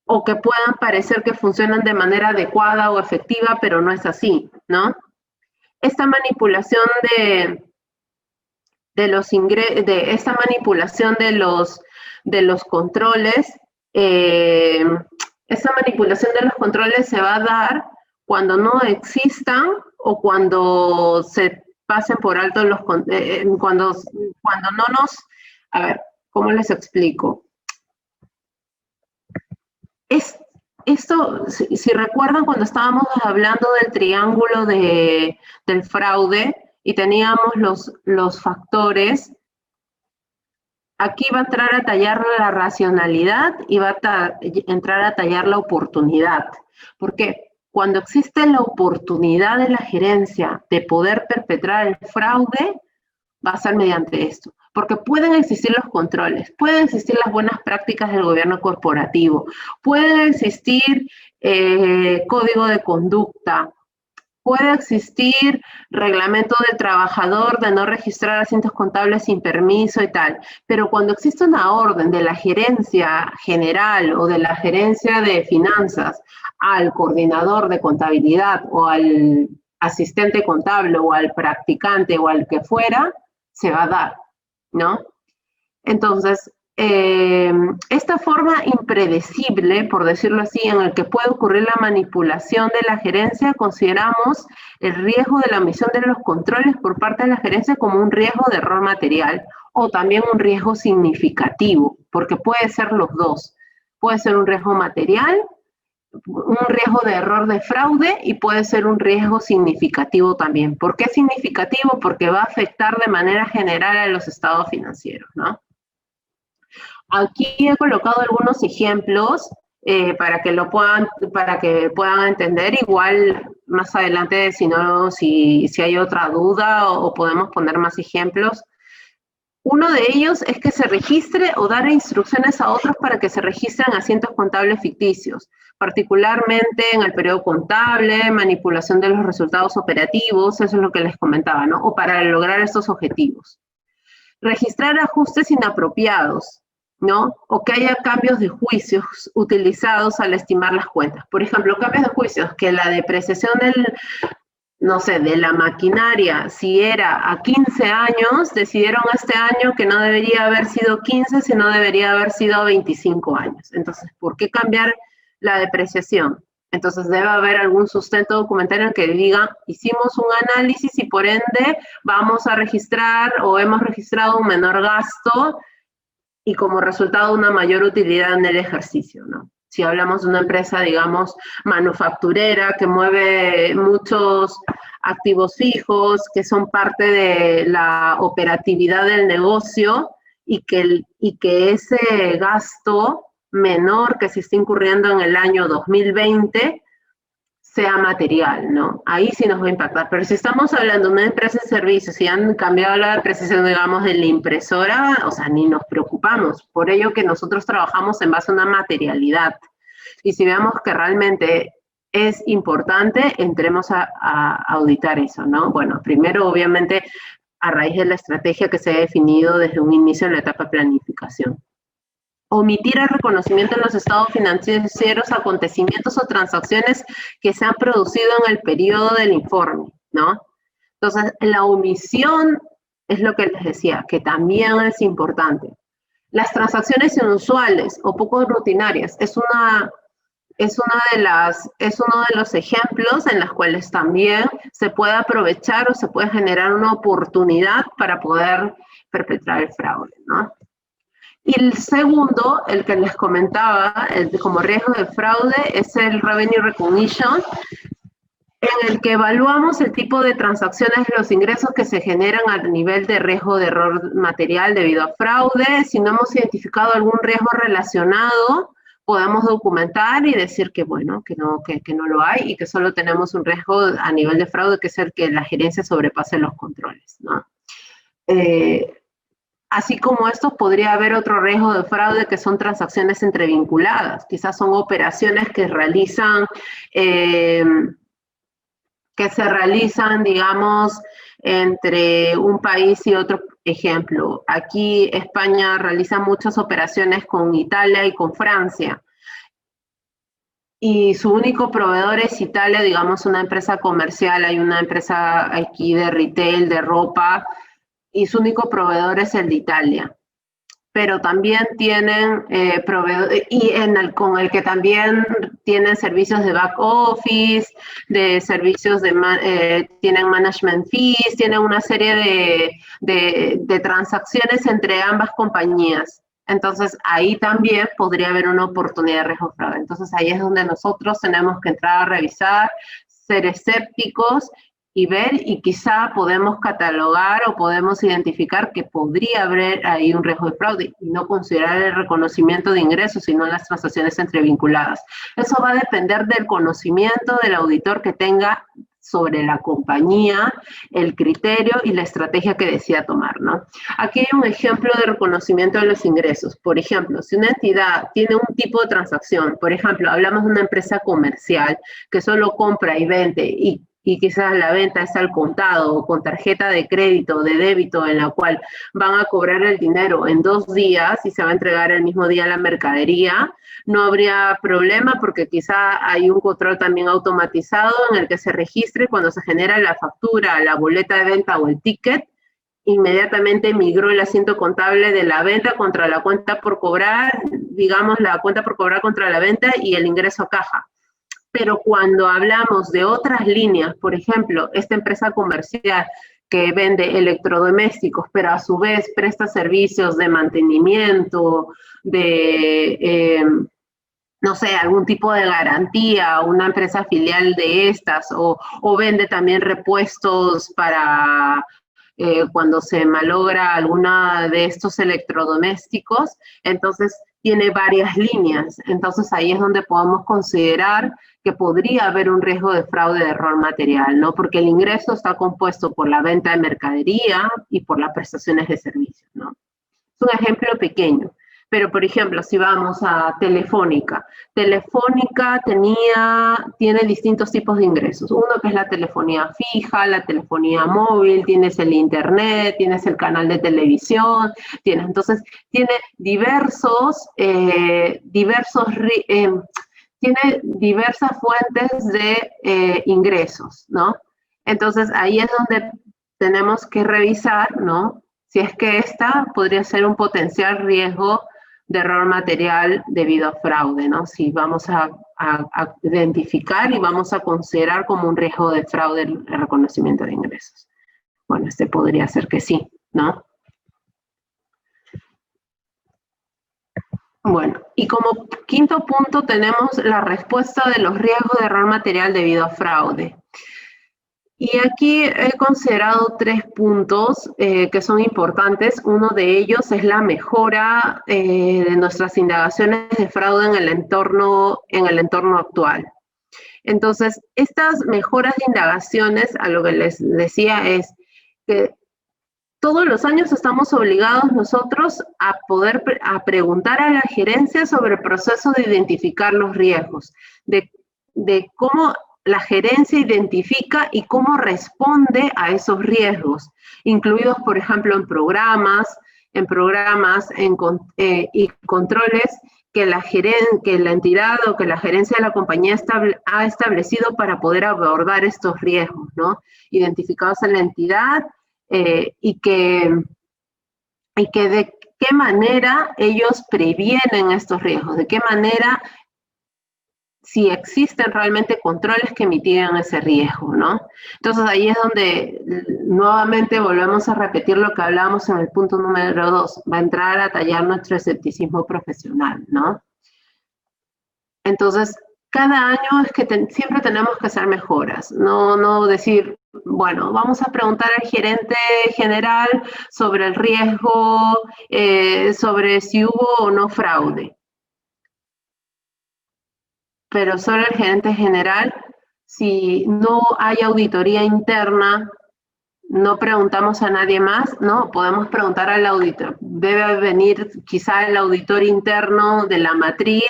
O que puedan parecer que funcionan de manera adecuada o efectiva, pero no es así, ¿no? Esta manipulación esta manipulación de los controles, esa manipulación de los controles se va a dar cuando no existan o cuando se pasen por alto cuando no nos... A ver, ¿cómo les explico? Esto, si recuerdan cuando estábamos hablando del triángulo del fraude y teníamos los factores, aquí va a entrar a tallar la racionalidad y va a entrar a tallar la oportunidad. ¿Por qué? Cuando existe la oportunidad de la gerencia de poder perpetrar el fraude, va a ser mediante esto. Porque pueden existir los controles, pueden existir las buenas prácticas del gobierno corporativo, puede existir código de conducta, puede existir reglamento del trabajador de no registrar asientos contables sin permiso y tal, pero cuando existe una orden de la gerencia general o de la gerencia de finanzas al coordinador de contabilidad o al asistente contable o al practicante o al que fuera, se va a dar, ¿no? Entonces, esta forma impredecible, por decirlo así, en el que puede ocurrir la manipulación de la gerencia, consideramos el riesgo de la omisión de los controles por parte de la gerencia como un riesgo de error material o también un riesgo significativo, porque puede ser los dos. Puede ser un riesgo material, un riesgo de error de fraude y puede ser un riesgo significativo también. ¿Por qué significativo? Porque va a afectar de manera general a los estados financieros, ¿no? Aquí he colocado algunos ejemplos para que puedan entender. Igual más adelante, si hay otra duda o podemos poner más ejemplos. Uno de ellos es que se registre o dar instrucciones a otros para que se registren asientos contables ficticios, particularmente en el periodo contable, manipulación de los resultados operativos, eso es lo que les comentaba, ¿no? O para lograr estos objetivos. Registrar ajustes inapropiados, ¿no? O que haya cambios de juicios utilizados al estimar las cuentas. Por ejemplo, cambios de juicios, que la depreciación de la maquinaria, si era a 15 años, decidieron este año que no debería haber sido 15, sino debería haber sido 25 años. Entonces, ¿por qué cambiar la depreciación? Entonces, debe haber algún sustento documental en el que diga, hicimos un análisis y por ende vamos a registrar o hemos registrado un menor gasto y como resultado una mayor utilidad en el ejercicio, ¿no? Si hablamos de una empresa, digamos, manufacturera que mueve muchos activos fijos, que son parte de la operatividad del negocio y que ese gasto menor que se está incurriendo en el año 2020 sea material, ¿no? Ahí sí nos va a impactar. Pero si estamos hablando de una empresa de servicios y han cambiado la depreciación, digamos, de la impresora, o sea, ni nos preocupamos. Por ello que nosotros trabajamos en base a una materialidad. Y si vemos que realmente es importante, entremos a auditar eso, ¿no? Bueno, primero, obviamente, a raíz de la estrategia que se ha definido desde un inicio en la etapa de planificación. Omitir el reconocimiento en los estados financieros, acontecimientos o transacciones que se han producido en el periodo del informe, ¿no? Entonces, la omisión es lo que les decía, que también es importante. Las transacciones inusuales o poco rutinarias es uno de los ejemplos en los cuales también se puede aprovechar o se puede generar una oportunidad para poder perpetrar el fraude, ¿no? Y el segundo, el que les comentaba, como riesgo de fraude, es el revenue recognition. en el que evaluamos el tipo de transacciones, los ingresos que se generan a nivel de riesgo de error material debido a fraude. Si no hemos identificado algún riesgo relacionado, podemos documentar y decir que, bueno, que no lo hay y que solo tenemos un riesgo a nivel de fraude, que es el que la gerencia sobrepase los controles, ¿no? Así como estos, podría haber otro riesgo de fraude que son transacciones entrevinculadas. Quizás son operaciones que se realizan, digamos, entre un país y otro. Ejemplo, aquí España realiza muchas operaciones con Italia y con Francia. Y su único proveedor es Italia, digamos, una empresa comercial. Hay una empresa aquí de retail, de ropa, y su único proveedor es el de Italia. Pero también tienen proveedores, con el que también tienen servicios de back office, de servicios tienen management fees, tienen una serie de transacciones entre ambas compañías. Entonces, ahí también podría haber una oportunidad de riesgo de fraude. Entonces, ahí es donde nosotros tenemos que entrar a revisar, ser escépticos y ver, y quizá podemos catalogar o podemos identificar que podría haber ahí un riesgo de fraude y no considerar el reconocimiento de ingresos, sino las transacciones entrevinculadas. Eso va a depender del conocimiento del auditor que tenga sobre la compañía, el criterio y la estrategia que decida tomar, ¿no? Aquí hay un ejemplo de reconocimiento de los ingresos. Por ejemplo, si una entidad tiene un tipo de transacción, por ejemplo, hablamos de una empresa comercial que solo compra y vende y quizás la venta es al contado o con tarjeta de crédito o de débito, en la cual van a cobrar el dinero en 2 días y se va a entregar el mismo día la mercadería, no habría problema porque quizá hay un control también automatizado en el que se registre cuando se genera la factura, la boleta de venta o el ticket, inmediatamente migró el asiento contable de la venta contra la cuenta por cobrar, digamos la cuenta por cobrar contra la venta y el ingreso a caja. Pero cuando hablamos de otras líneas, por ejemplo, esta empresa comercial que vende electrodomésticos, pero a su vez presta servicios de mantenimiento, no sé, algún tipo de garantía, una empresa filial de estas, o vende también repuestos para cuando se malogra alguna de estos electrodomésticos, entonces tiene varias líneas. Entonces ahí es donde podemos considerar que podría haber un riesgo de fraude de error material, ¿no? Porque el ingreso está compuesto por la venta de mercadería y por las prestaciones de servicios, ¿no? Es un ejemplo pequeño. Pero, por ejemplo, si vamos a Telefónica, Telefónica tiene distintos tipos de ingresos. Uno que es la telefonía fija, la telefonía móvil, tienes el internet, tienes el canal de televisión, entonces tiene tiene diversas fuentes de ingresos, ¿no? Entonces, ahí es donde tenemos que revisar, ¿no? Si es que esta podría ser un potencial riesgo de error material debido a fraude, ¿no? Si vamos a identificar y vamos a considerar como un riesgo de fraude el reconocimiento de ingresos. Bueno, este podría ser que sí, ¿no? Bueno, y como quinto punto tenemos la respuesta de los riesgos de error material debido a fraude. Y aquí he considerado 3 puntos que son importantes. Uno de ellos es la mejora de nuestras indagaciones de fraude en el entorno actual. Entonces, estas mejoras de indagaciones, a lo que les decía es que todos los años estamos obligados nosotros a preguntar a la gerencia sobre el proceso de identificar los riesgos, de cómo la gerencia identifica y cómo responde a esos riesgos, incluidos, por ejemplo, en programas y controles que la entidad o que la gerencia de la compañía ha establecido para poder abordar estos riesgos, ¿no? Identificados en la entidad y que de qué manera ellos previenen estos riesgos, de qué manera, si existen realmente controles que mitiguen ese riesgo, ¿no? Entonces ahí es donde nuevamente volvemos a repetir lo que hablábamos en el punto número 2, va a entrar a tallar nuestro escepticismo profesional, ¿no? Entonces, cada año es que siempre tenemos que hacer mejoras, no decir, bueno, vamos a preguntar al gerente general sobre el riesgo, sobre si hubo o no fraude. Pero sobre el gerente general, si no hay auditoría interna, no preguntamos a nadie más, ¿no? Podemos preguntar al auditor. Debe venir quizá el auditor interno de la matriz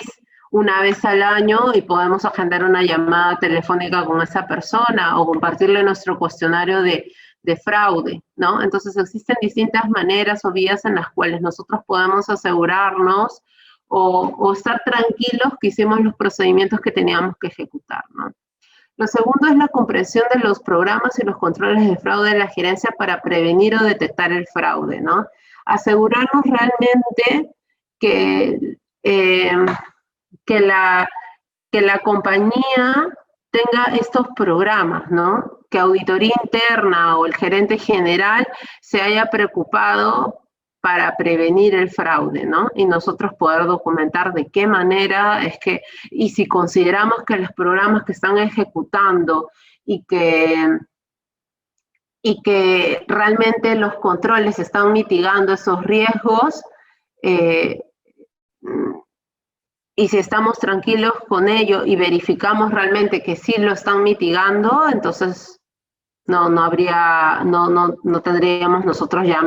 una vez al año y podemos agendar una llamada telefónica con esa persona o compartirle nuestro cuestionario de fraude, ¿no? Entonces existen distintas maneras o vías en las cuales nosotros podemos asegurarnos o estar tranquilos que hicimos los procedimientos que teníamos que ejecutar, ¿no? Lo segundo es la comprensión de los programas y los controles de fraude de la gerencia para prevenir o detectar el fraude, ¿no? Asegurarnos realmente que la compañía tenga estos programas, ¿no? Que auditoría interna o el gerente general se haya preocupado para prevenir el fraude, ¿no? Y nosotros poder documentar de qué manera es que, y si consideramos que los programas que están ejecutando y que realmente los controles están mitigando esos riesgos, y si estamos tranquilos con ello y verificamos realmente que sí lo están mitigando, entonces no tendríamos nosotros ya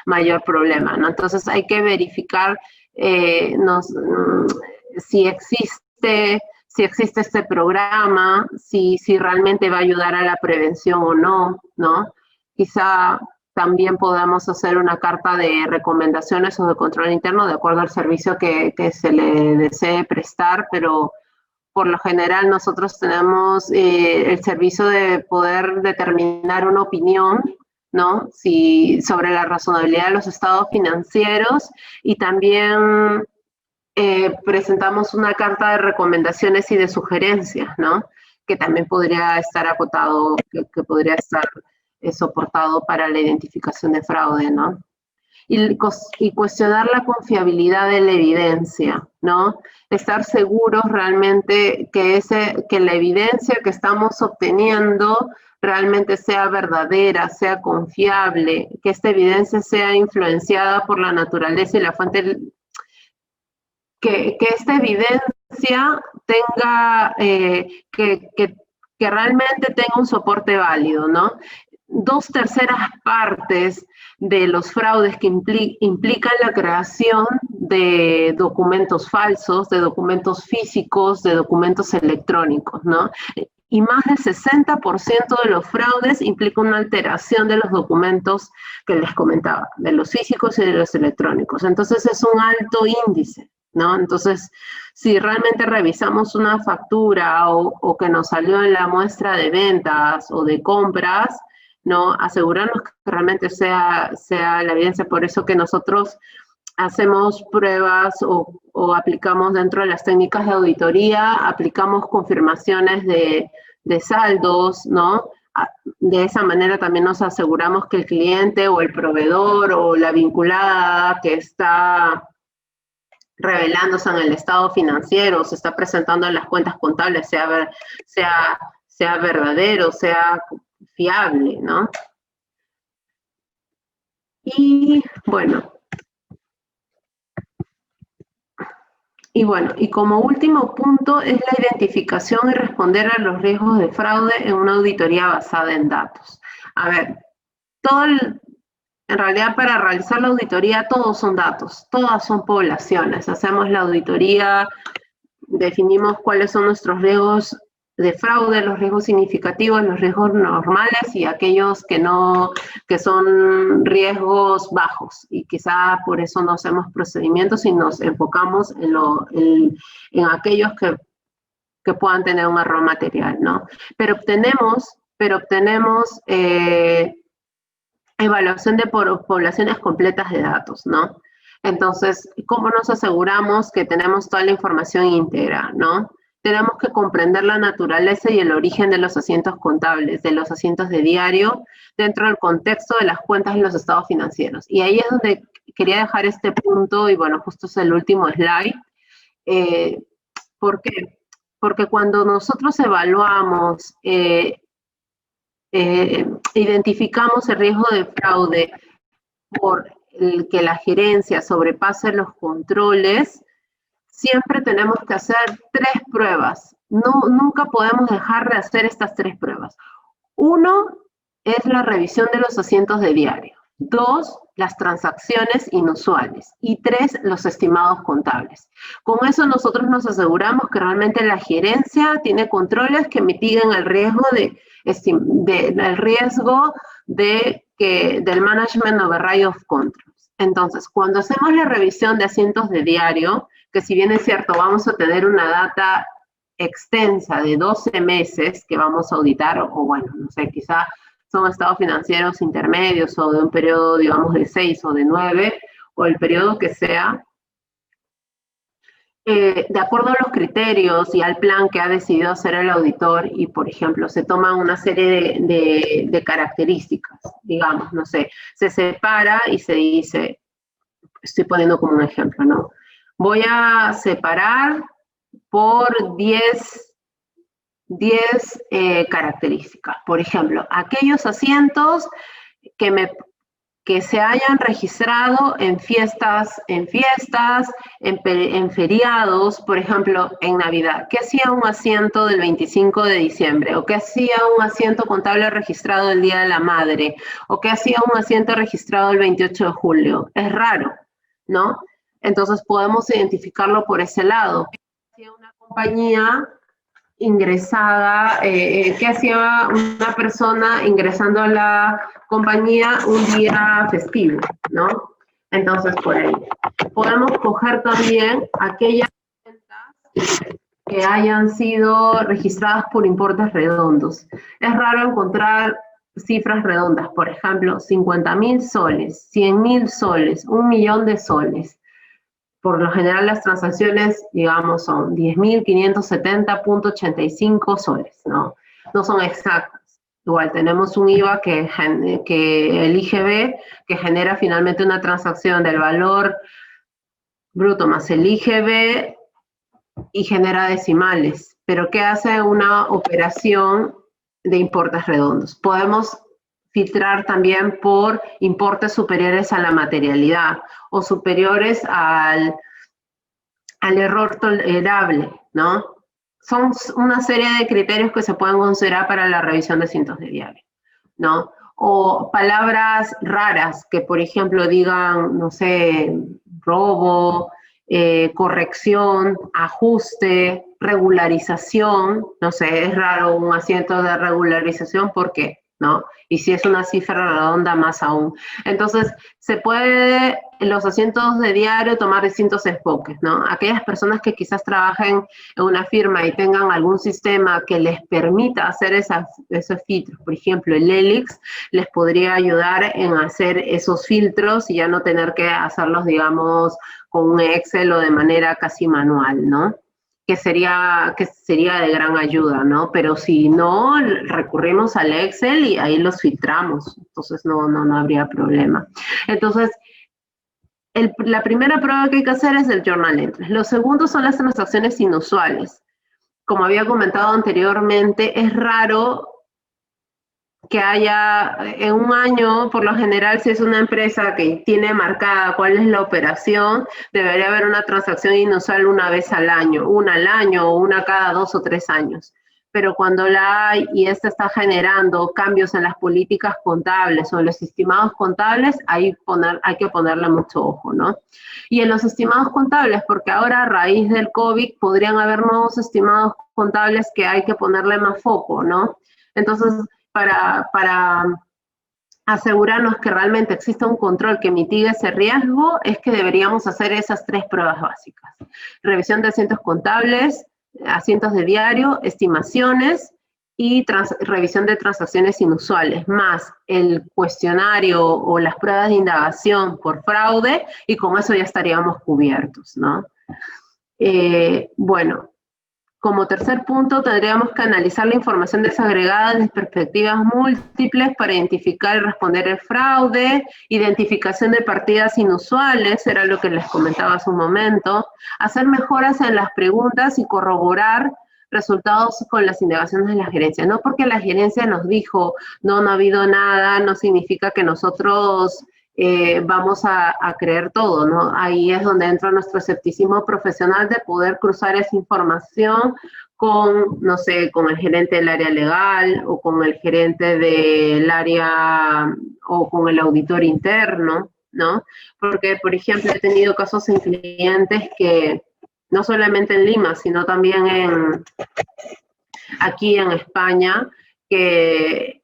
mayor problema, ¿no? Entonces hay que verificar si existe este programa, si realmente va a ayudar a la prevención o no, ¿no? Quizá también podamos hacer una carta de recomendaciones o de control interno de acuerdo al servicio que se le desee prestar, pero por lo general nosotros tenemos el servicio de poder determinar una opinión, ¿no? Sobre la razonabilidad de los estados financieros y también presentamos una carta de recomendaciones y de sugerencias, ¿no? Que también podría estar acotado, que podría estar soportado para la identificación de fraude, ¿no? Y cuestionar la confiabilidad de la evidencia, ¿no? Estar seguros realmente que la evidencia que estamos obteniendo realmente sea verdadera, sea confiable, que esta evidencia sea influenciada por la naturaleza y la fuente, que esta evidencia tenga, que realmente tenga un soporte válido, ¿no? 2/3 partes de los fraudes que implican la creación de documentos falsos, de documentos físicos, de documentos electrónicos, ¿no? Y más del 60% de los fraudes implica una alteración de los documentos que les comentaba, de los físicos y de los electrónicos. Entonces es un alto índice, ¿no? Entonces, si realmente revisamos una factura o que nos salió en la muestra de ventas o de compras, ¿no? Asegurarnos que realmente sea la evidencia. Por eso que nosotros hacemos pruebas o aplicamos dentro de las técnicas de auditoría, aplicamos confirmaciones de saldos, ¿no? De esa manera también nos aseguramos que el cliente o el proveedor o la vinculada que está revelándose en el estado financiero, se está presentando en las cuentas contables, sea verdadero, sea fiable, ¿no? Y como último punto es la identificación y responder a los riesgos de fraude en una auditoría basada en datos. A ver, en realidad para realizar la auditoría todos son datos, todas son poblaciones. Hacemos la auditoría, definimos cuáles son nuestros riesgos de fraude, los riesgos significativos, los riesgos normales y aquellos que son riesgos bajos. Y quizá por eso no hacemos procedimientos y nos enfocamos en aquellos que puedan tener un error material, ¿no? Pero obtenemos evaluación de poblaciones completas de datos, ¿no? Entonces, ¿cómo nos aseguramos que tenemos toda la información íntegra, ¿no? Tenemos que comprender la naturaleza y el origen de los asientos contables, de los asientos de diario, dentro del contexto de las cuentas y los estados financieros. Y ahí es donde quería dejar este punto, y bueno, justo es el último slide. ¿Por qué? porque cuando nosotros evaluamos, identificamos el riesgo de fraude por el que la gerencia sobrepase los controles, siempre tenemos que hacer 3 pruebas. Nunca podemos dejar de hacer estas 3 pruebas. 1 es la revisión de los asientos de diario. 2, las transacciones inusuales. Y 3, los estimados contables. Con eso nosotros nos aseguramos que realmente la gerencia tiene controles que mitiguen el riesgo del management override of controls. Entonces, cuando hacemos la revisión de asientos de diario, que si bien es cierto, vamos a tener una data extensa de 12 meses que vamos a auditar, o bueno, no sé, quizá son estados financieros intermedios o de un periodo, digamos, de 6 o de 9, o el periodo que sea, de acuerdo a los criterios y al plan que ha decidido hacer el auditor, y por ejemplo, se toman una serie de características, digamos, no sé, se separa y se dice, estoy poniendo como un ejemplo, ¿no? Voy a separar por 10 características. Por ejemplo, aquellos asientos que se hayan registrado en fiestas, en feriados, por ejemplo, en Navidad. ¿Qué hacía un asiento del 25 de diciembre? ¿O qué hacía un asiento contable registrado el Día de la Madre? ¿O qué hacía un asiento registrado el 28 de julio? Es raro, ¿no? Entonces podemos identificarlo por ese lado. ¿Qué hacía una compañía ingresada, qué hacía una persona ingresando a la compañía un día festivo, ¿no? Entonces, por ahí. Podemos coger también aquellas cuentas que hayan sido registradas por importes redondos. Es raro encontrar cifras redondas, por ejemplo, 50.000 soles, 100.000 soles, 1.000.000 de soles. Por lo general las transacciones, digamos, son 10.570.85 soles, ¿no? No son exactas. Igual tenemos un IVA que el IGB, que genera finalmente una transacción del valor bruto más el IGB y genera decimales. Pero ¿qué hace una operación de importes redondos? Podemos filtrar también por importes superiores a la materialidad o superiores al error tolerable, ¿no? Son una serie de criterios que se pueden considerar para la revisión de asientos de diario, ¿no? O palabras raras que, por ejemplo, digan, no sé, robo, corrección, ajuste, regularización, no sé, es raro un asiento de regularización, ¿por qué? ¿No? Y si es una cifra redonda, más aún. Entonces, se puede, en los asientos de diario, tomar distintos enfoques, ¿no? Aquellas personas que quizás trabajen en una firma y tengan algún sistema que les permita hacer esos filtros, por ejemplo, el ELIX les podría ayudar en hacer esos filtros y ya no tener que hacerlos, digamos, con un Excel o de manera casi manual, ¿no? Que sería de gran ayuda, ¿no? Pero si no, recurrimos al Excel y ahí los filtramos, entonces no habría problema. Entonces, la primera prueba que hay que hacer es el journal entry. Lo segundo son las transacciones inusuales. Como había comentado anteriormente, es raro que haya en un año, por lo general, si es una empresa que tiene marcada cuál es la operación, debería haber una transacción inusual una vez al año, una al año o una cada 2 o 3 años. Pero cuando la hay y esta está generando cambios en las políticas contables o en los estimados contables, hay que ponerle mucho ojo, ¿no? Y en los estimados contables, porque ahora a raíz del COVID podrían haber nuevos estimados contables que hay que ponerle más foco, ¿no? Entonces, para asegurarnos que realmente exista un control que mitigue ese riesgo, es que deberíamos hacer esas 3 pruebas básicas. Revisión de asientos contables, asientos de diario, estimaciones y revisión de transacciones inusuales, más el cuestionario o las pruebas de indagación por fraude, y con eso ya estaríamos cubiertos, ¿no? Bueno. Como tercer punto, tendríamos que analizar la información desagregada desde perspectivas múltiples para identificar y responder el fraude, identificación de partidas inusuales, era lo que les comentaba hace un momento, hacer mejoras en las preguntas y corroborar resultados con las indagaciones de la gerencia. No porque la gerencia nos dijo, no ha habido nada, no significa que nosotros vamos a creer todo, ¿no? Ahí es donde entra nuestro escepticismo profesional de poder cruzar esa información con, no sé, con el gerente del área legal o con el gerente del área o con el auditor interno, ¿no? Porque, por ejemplo, he tenido casos en clientes que, no solamente en Lima, sino también aquí en España, que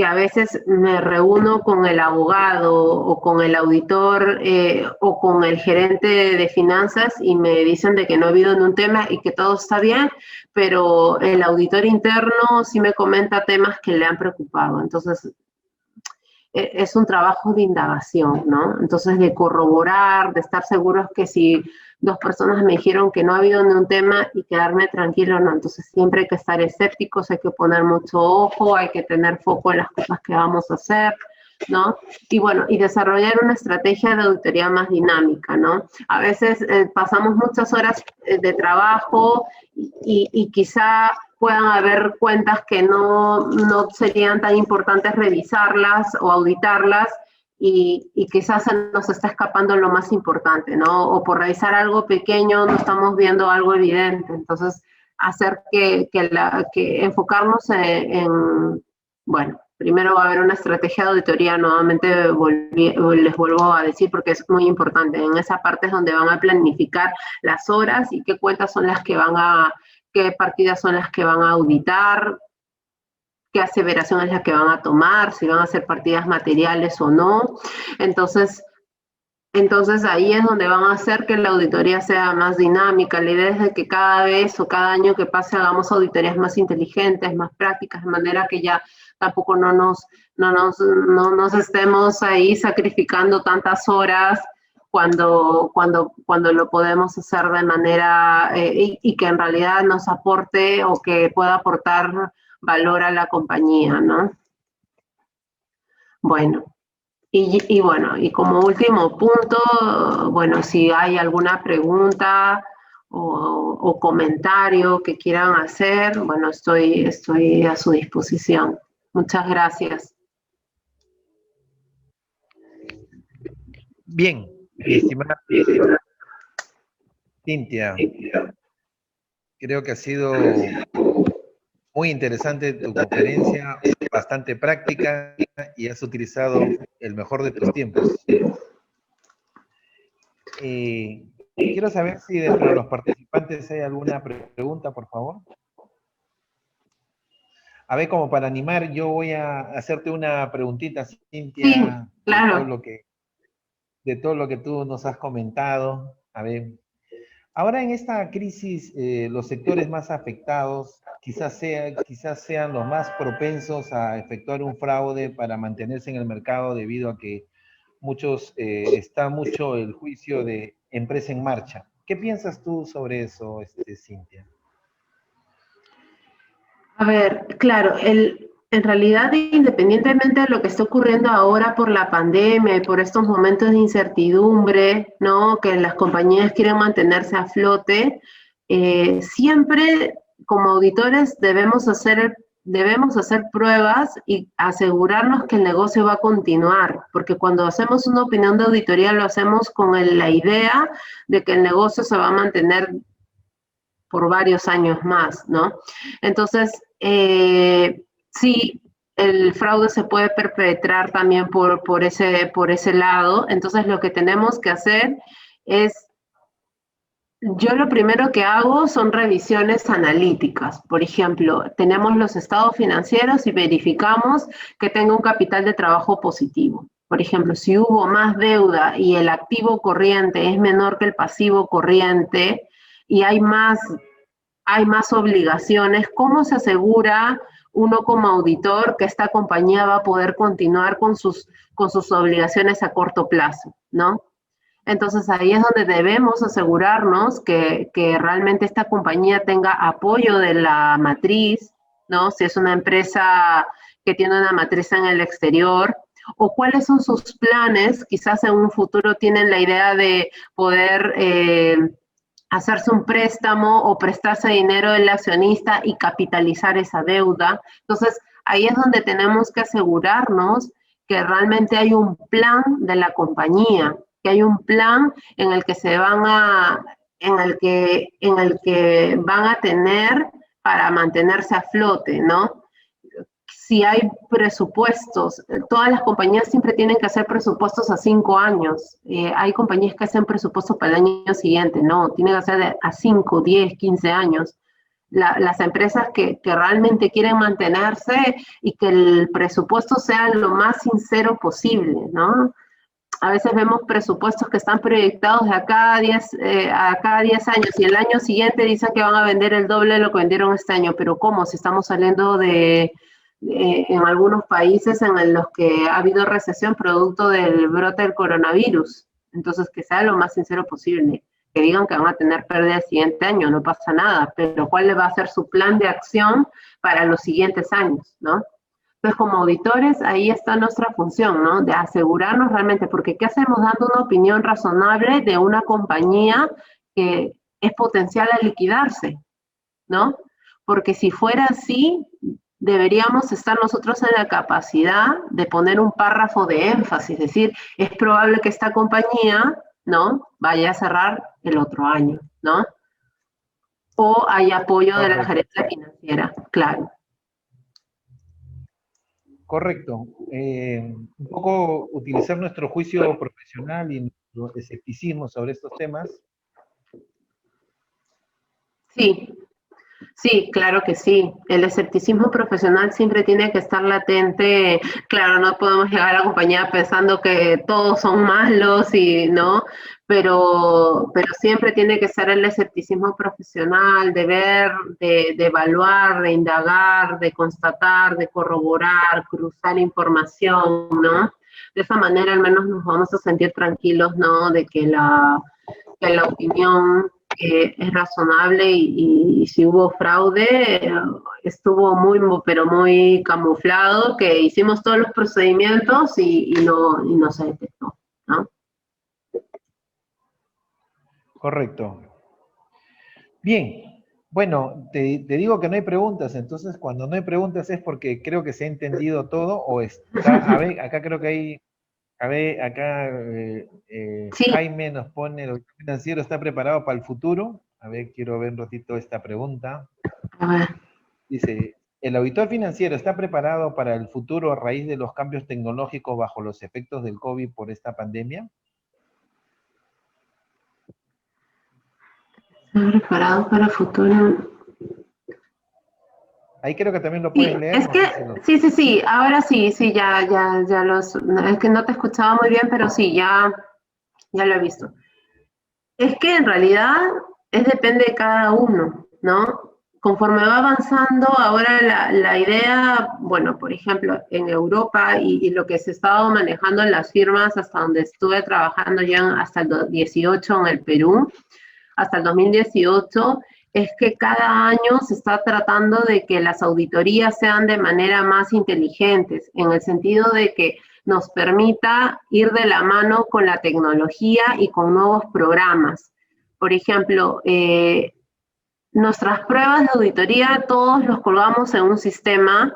a veces me reúno con el abogado o con el auditor o con el gerente de finanzas y me dicen de que no ha habido ningún tema y que todo está bien, pero el auditor interno sí me comenta temas que le han preocupado. Entonces, es un trabajo de indagación, ¿no? Entonces, de corroborar, de estar seguros que si dos personas me dijeron que no ha habido ningún tema y quedarme tranquilo, ¿no? Entonces, siempre hay que estar escépticos, hay que poner mucho ojo, hay que tener foco en las cosas que vamos a hacer, ¿no? Y bueno, y desarrollar una estrategia de auditoría más dinámica, ¿no? A veces pasamos muchas horas de trabajo y quizá puedan haber cuentas que no serían tan importantes revisarlas o auditarlas y quizás se nos está escapando lo más importante, ¿no? O por revisar algo pequeño no estamos viendo algo evidente. Entonces, hacer que enfocarnos bueno, primero va a haber una estrategia de auditoría, nuevamente les vuelvo a decir porque es muy importante. En esa parte es donde van a planificar las horas y qué cuentas son las que qué partidas son las que van a auditar, qué aseveración es la que van a tomar, si van a ser partidas materiales o no. Entonces ahí es donde van a hacer que la auditoría sea más dinámica. La idea es de que cada vez o cada año que pase hagamos auditorías más inteligentes, más prácticas, de manera que ya tampoco no nos estemos ahí sacrificando tantas horas cuando lo podemos hacer de manera y que en realidad nos aporte o que pueda aportar valor a la compañía, ¿no? Bueno. Y bueno, y como último punto, bueno, si hay alguna pregunta o comentario que quieran hacer, bueno, estoy a su disposición. Muchas gracias. Bien, mi estimada Cintia, creo que ha sido muy interesante tu conferencia, bastante práctica y has utilizado el mejor de tus tiempos. Quiero saber si dentro de los participantes hay alguna pregunta, por favor. A ver, como para animar, yo voy a hacerte una preguntita, Cintia, sí, claro. de todo lo que tú nos has comentado. A ver, ahora en esta crisis, los sectores más afectados quizás sean los más propensos a efectuar un fraude para mantenerse en el mercado debido a que está mucho el juicio de empresa en marcha. ¿Qué piensas tú sobre eso, Cintia? A ver, claro, en realidad, independientemente de lo que está ocurriendo ahora por la pandemia y por estos momentos de incertidumbre, ¿no? Que las compañías quieren mantenerse a flote, siempre como auditores debemos hacer pruebas y asegurarnos que el negocio va a continuar, porque cuando hacemos una opinión de auditoría lo hacemos con la idea de que el negocio se va a mantener por varios años más, ¿no? Entonces, sí, el fraude se puede perpetrar también por ese lado. Entonces, lo que tenemos que hacer es, yo lo primero que hago son revisiones analíticas. Por ejemplo, tenemos los estados financieros y verificamos que tenga un capital de trabajo positivo. Por ejemplo, si hubo más deuda y el activo corriente es menor que el pasivo corriente, y hay más obligaciones, ¿cómo se asegura uno como auditor que esta compañía va a poder continuar con sus obligaciones a corto plazo, ¿no? Entonces ahí es donde debemos asegurarnos que realmente esta compañía tenga apoyo de la matriz, ¿no? Si es una empresa que tiene una matriz en el exterior, o cuáles son sus planes, quizás en un futuro tienen la idea de poder hacerse un préstamo o prestarse dinero del accionista y capitalizar esa deuda. Entonces, ahí es donde tenemos que asegurarnos que realmente hay un plan de la compañía, que hay un plan en el que se van a, en el que van a tener para mantenerse a flote, ¿no? Si hay presupuestos, todas las compañías siempre tienen que hacer presupuestos a 5 años. Hay compañías que hacen presupuestos para el año siguiente, no, tienen que hacer a 5, 10, 15 años. Las empresas que realmente quieren mantenerse y que el presupuesto sea lo más sincero posible, ¿no? A veces vemos presupuestos que están proyectados de acá a cada 10 años y el año siguiente dicen que van a vender el doble de lo que vendieron este año, pero ¿cómo? Si estamos saliendo en algunos países en los que ha habido recesión producto del brote del coronavirus. Entonces, que sea lo más sincero posible. Que digan que van a tener pérdida el siguiente año, no pasa nada, pero ¿cuál va a ser su plan de acción para los siguientes años, ¿no? Entonces, como auditores, ahí está nuestra función, ¿no? De asegurarnos realmente, porque ¿qué hacemos dando una opinión razonable de una compañía que es potencial a liquidarse, ¿no? Porque si fuera así, deberíamos estar nosotros en la capacidad de poner un párrafo de énfasis, es decir, es probable que esta compañía, ¿no?, vaya a cerrar el otro año, ¿no? O hay apoyo de la gerencia financiera, claro. Correcto. Un poco utilizar nuestro juicio profesional y nuestro escepticismo sobre estos temas. Sí, sí, claro que sí. El escepticismo profesional siempre tiene que estar latente. Claro, no podemos llegar a la compañía pensando que todos son malos y no, pero siempre tiene que estar el escepticismo profesional de ver, de evaluar, de indagar, de constatar, de corroborar, cruzar información, ¿no? De esa manera al menos nos vamos a sentir tranquilos, ¿no? De que la opinión es razonable y si hubo fraude, estuvo pero muy camuflado, que hicimos todos los procedimientos y no se detectó, ¿no? Correcto. Bien, bueno, te digo que no hay preguntas, entonces cuando no hay preguntas es porque creo que se ha entendido todo o está, a ver, acá creo que hay, a ver, acá Sí. Jaime nos pone, ¿el auditor financiero está preparado para el futuro? A ver, quiero ver un ratito esta pregunta. A ver. Dice, ¿el auditor financiero está preparado para el futuro a raíz de los cambios tecnológicos bajo los efectos del COVID por esta pandemia? ¿Está preparado para el futuro? Ahí creo que también lo puedes leer. Es que, sí, ahora sí, ya es que no te escuchaba muy bien, pero sí, ya lo he visto. Es que en realidad depende de cada uno, ¿no? Conforme va avanzando, ahora la idea, bueno, por ejemplo, en Europa y lo que se estaba manejando en las firmas hasta donde estuve trabajando ya hasta el 2018 en el Perú, hasta el 2018, es que cada año se está tratando de que las auditorías sean de manera más inteligentes, en el sentido de que nos permita ir de la mano con la tecnología y con nuevos programas. Por ejemplo, nuestras pruebas de auditoría todos los colgamos en un sistema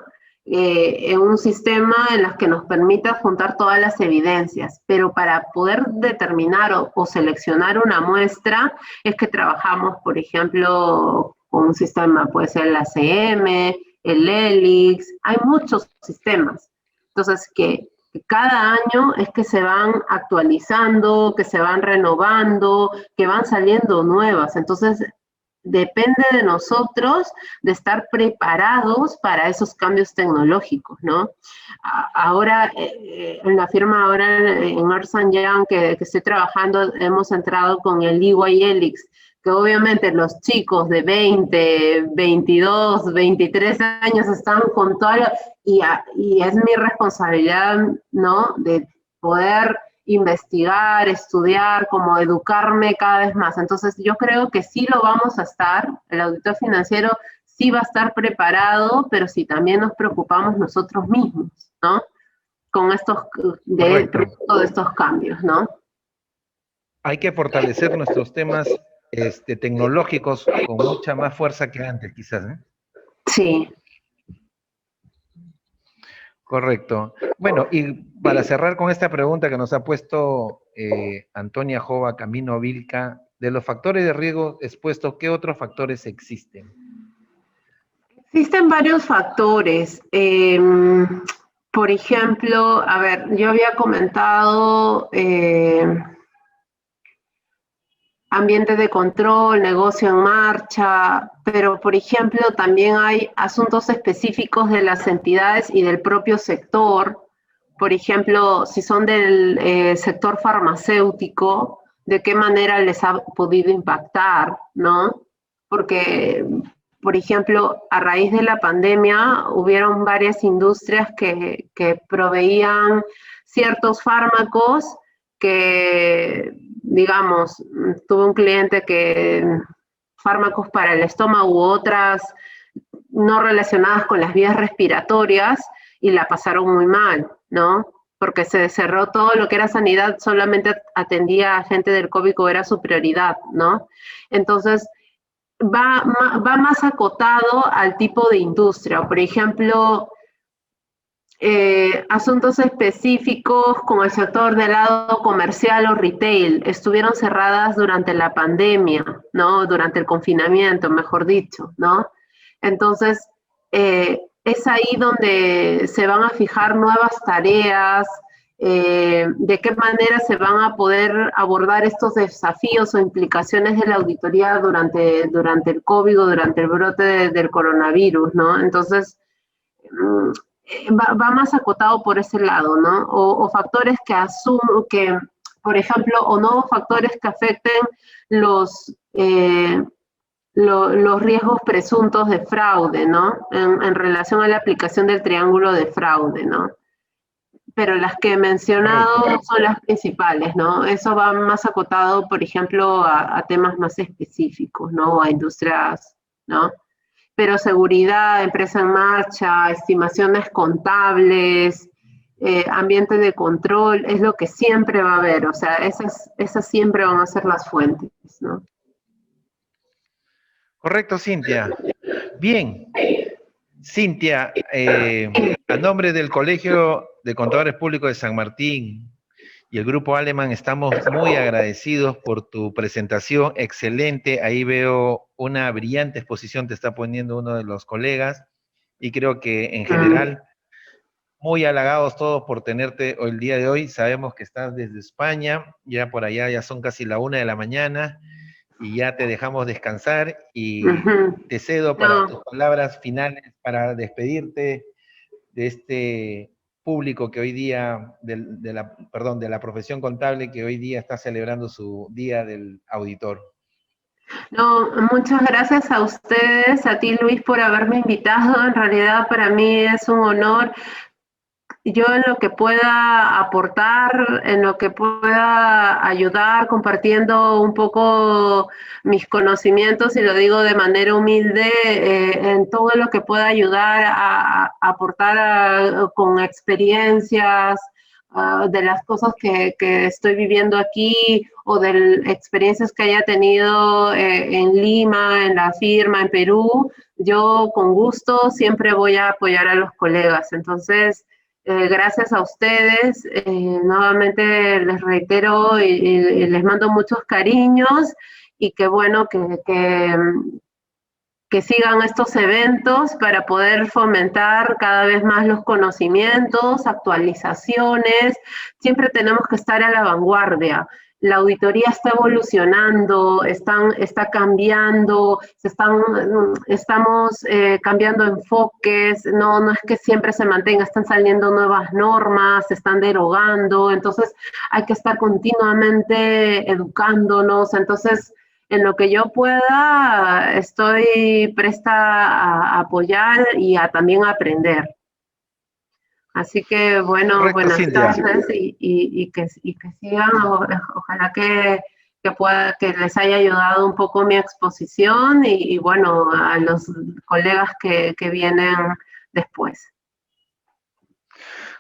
en las que nos permita juntar todas las evidencias, pero para poder determinar o seleccionar una muestra es que trabajamos, por ejemplo, con un sistema, puede ser el ACM, el ELIX, hay muchos sistemas. Entonces, que cada año es que se van actualizando, que se van renovando, que van saliendo nuevas. Entonces, depende de nosotros de estar preparados para esos cambios tecnológicos, ¿no? Ahora, en la firma ahora en Ernst & Young que estoy trabajando, hemos entrado con el EY ELIX, que obviamente los chicos de 20, 22, 23 años están con todo, y es mi responsabilidad, ¿no?, de poder investigar, estudiar, como educarme cada vez más. Entonces yo creo que sí lo vamos a estar, el auditor financiero sí va a estar preparado, pero sí también nos preocupamos nosotros mismos, ¿no? Con de estos cambios, ¿no? Hay que fortalecer nuestros temas tecnológicos con mucha más fuerza que antes, quizás, ¿eh? Sí. Correcto. Bueno, y para cerrar con esta pregunta que nos ha puesto Antonia Jova, Camino Vilca, de los factores de riesgo expuestos, ¿qué otros factores existen? Existen varios factores. Por ejemplo, a ver, yo había comentado ambiente de control, negocio en marcha, pero por ejemplo también hay asuntos específicos de las entidades y del propio sector. Por ejemplo, si son del sector farmacéutico, ¿de qué manera les ha podido impactar, no? Porque, por ejemplo, a raíz de la pandemia hubieron varias industrias que proveían ciertos fármacos que, digamos, tuve un cliente que fármacos para el estómago u otras no relacionadas con las vías respiratorias y la pasaron muy mal, ¿no? Porque se cerró todo lo que era sanidad, solamente atendía a gente del COVID, o era su prioridad, ¿no? Entonces, va más acotado al tipo de industria. Por ejemplo, asuntos específicos como el sector del lado comercial o retail estuvieron cerradas durante la pandemia, ¿no? Durante el confinamiento, mejor dicho, ¿no? Entonces, es ahí donde se van a fijar nuevas tareas, de qué manera se van a poder abordar estos desafíos o implicaciones de la auditoría durante el COVID o durante el brote del coronavirus, ¿no? Entonces, va más acotado por ese lado, ¿no? O factores que, por ejemplo, o nuevos factores que afecten los riesgos presuntos de fraude, ¿no? En relación a la aplicación del triángulo de fraude, ¿no? Pero las que he mencionado son las principales, ¿no? Eso va más acotado, por ejemplo, a temas más específicos, ¿no? A industrias, ¿no? Pero seguridad, empresa en marcha, estimaciones contables, ambiente de control, es lo que siempre va a haber, o sea, esas siempre van a ser las fuentes, ¿no? Correcto, Cintia. Bien, Cintia, a nombre del Colegio de Contadores Públicos de San Martín y el Grupo Alemán, estamos muy agradecidos por tu presentación, excelente. Ahí veo una brillante exposición, te está poniendo uno de los colegas, y creo que en general, muy halagados todos por tenerte hoy, el día de hoy. Sabemos que estás desde España, ya por allá ya son casi la 1 de la mañana, y ya te dejamos descansar, y te cedo para tus palabras finales, para despedirte de este público que hoy día, de la profesión contable, que hoy día está celebrando su Día del Auditor. No, muchas gracias a ustedes, a ti Luis, por haberme invitado. En realidad para mí es un honor. Yo en lo que pueda aportar, en lo que pueda ayudar, compartiendo un poco mis conocimientos, y lo digo de manera humilde, en todo lo que pueda ayudar a aportar con experiencias, de las cosas que estoy viviendo aquí, o de experiencias que haya tenido en Lima, en la firma, en Perú. Yo con gusto siempre voy a apoyar a los colegas. Entonces, gracias a ustedes, nuevamente les reitero y les mando muchos cariños, y qué bueno que sigan estos eventos para poder fomentar cada vez más los conocimientos, actualizaciones. Siempre tenemos que estar a la vanguardia. La auditoría está evolucionando, está cambiando, estamos cambiando enfoques, no es que siempre se mantenga, están saliendo nuevas normas, se están derogando, entonces hay que estar continuamente educándonos. Entonces, en lo que yo pueda, estoy presta a apoyar y también a aprender. Así que, bueno, correcto, buenas tardes, y que sigan. Ojalá que les haya ayudado un poco mi exposición, y bueno, a los colegas que vienen después.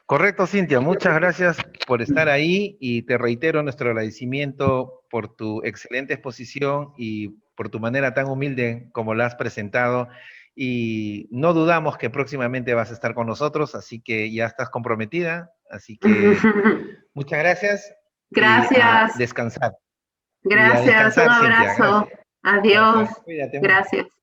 Correcto, Cintia. Muchas gracias por estar ahí y te reitero nuestro agradecimiento por tu excelente exposición y por tu manera tan humilde como la has presentado. Y no dudamos que próximamente vas a estar con nosotros, así que ya estás comprometida. Así que muchas gracias y a Gracias, descansar. Y a gracias, un descansar, Cintia. abrazo. Gracias. Adiós. Gracias. Cuídate mucho. Gracias.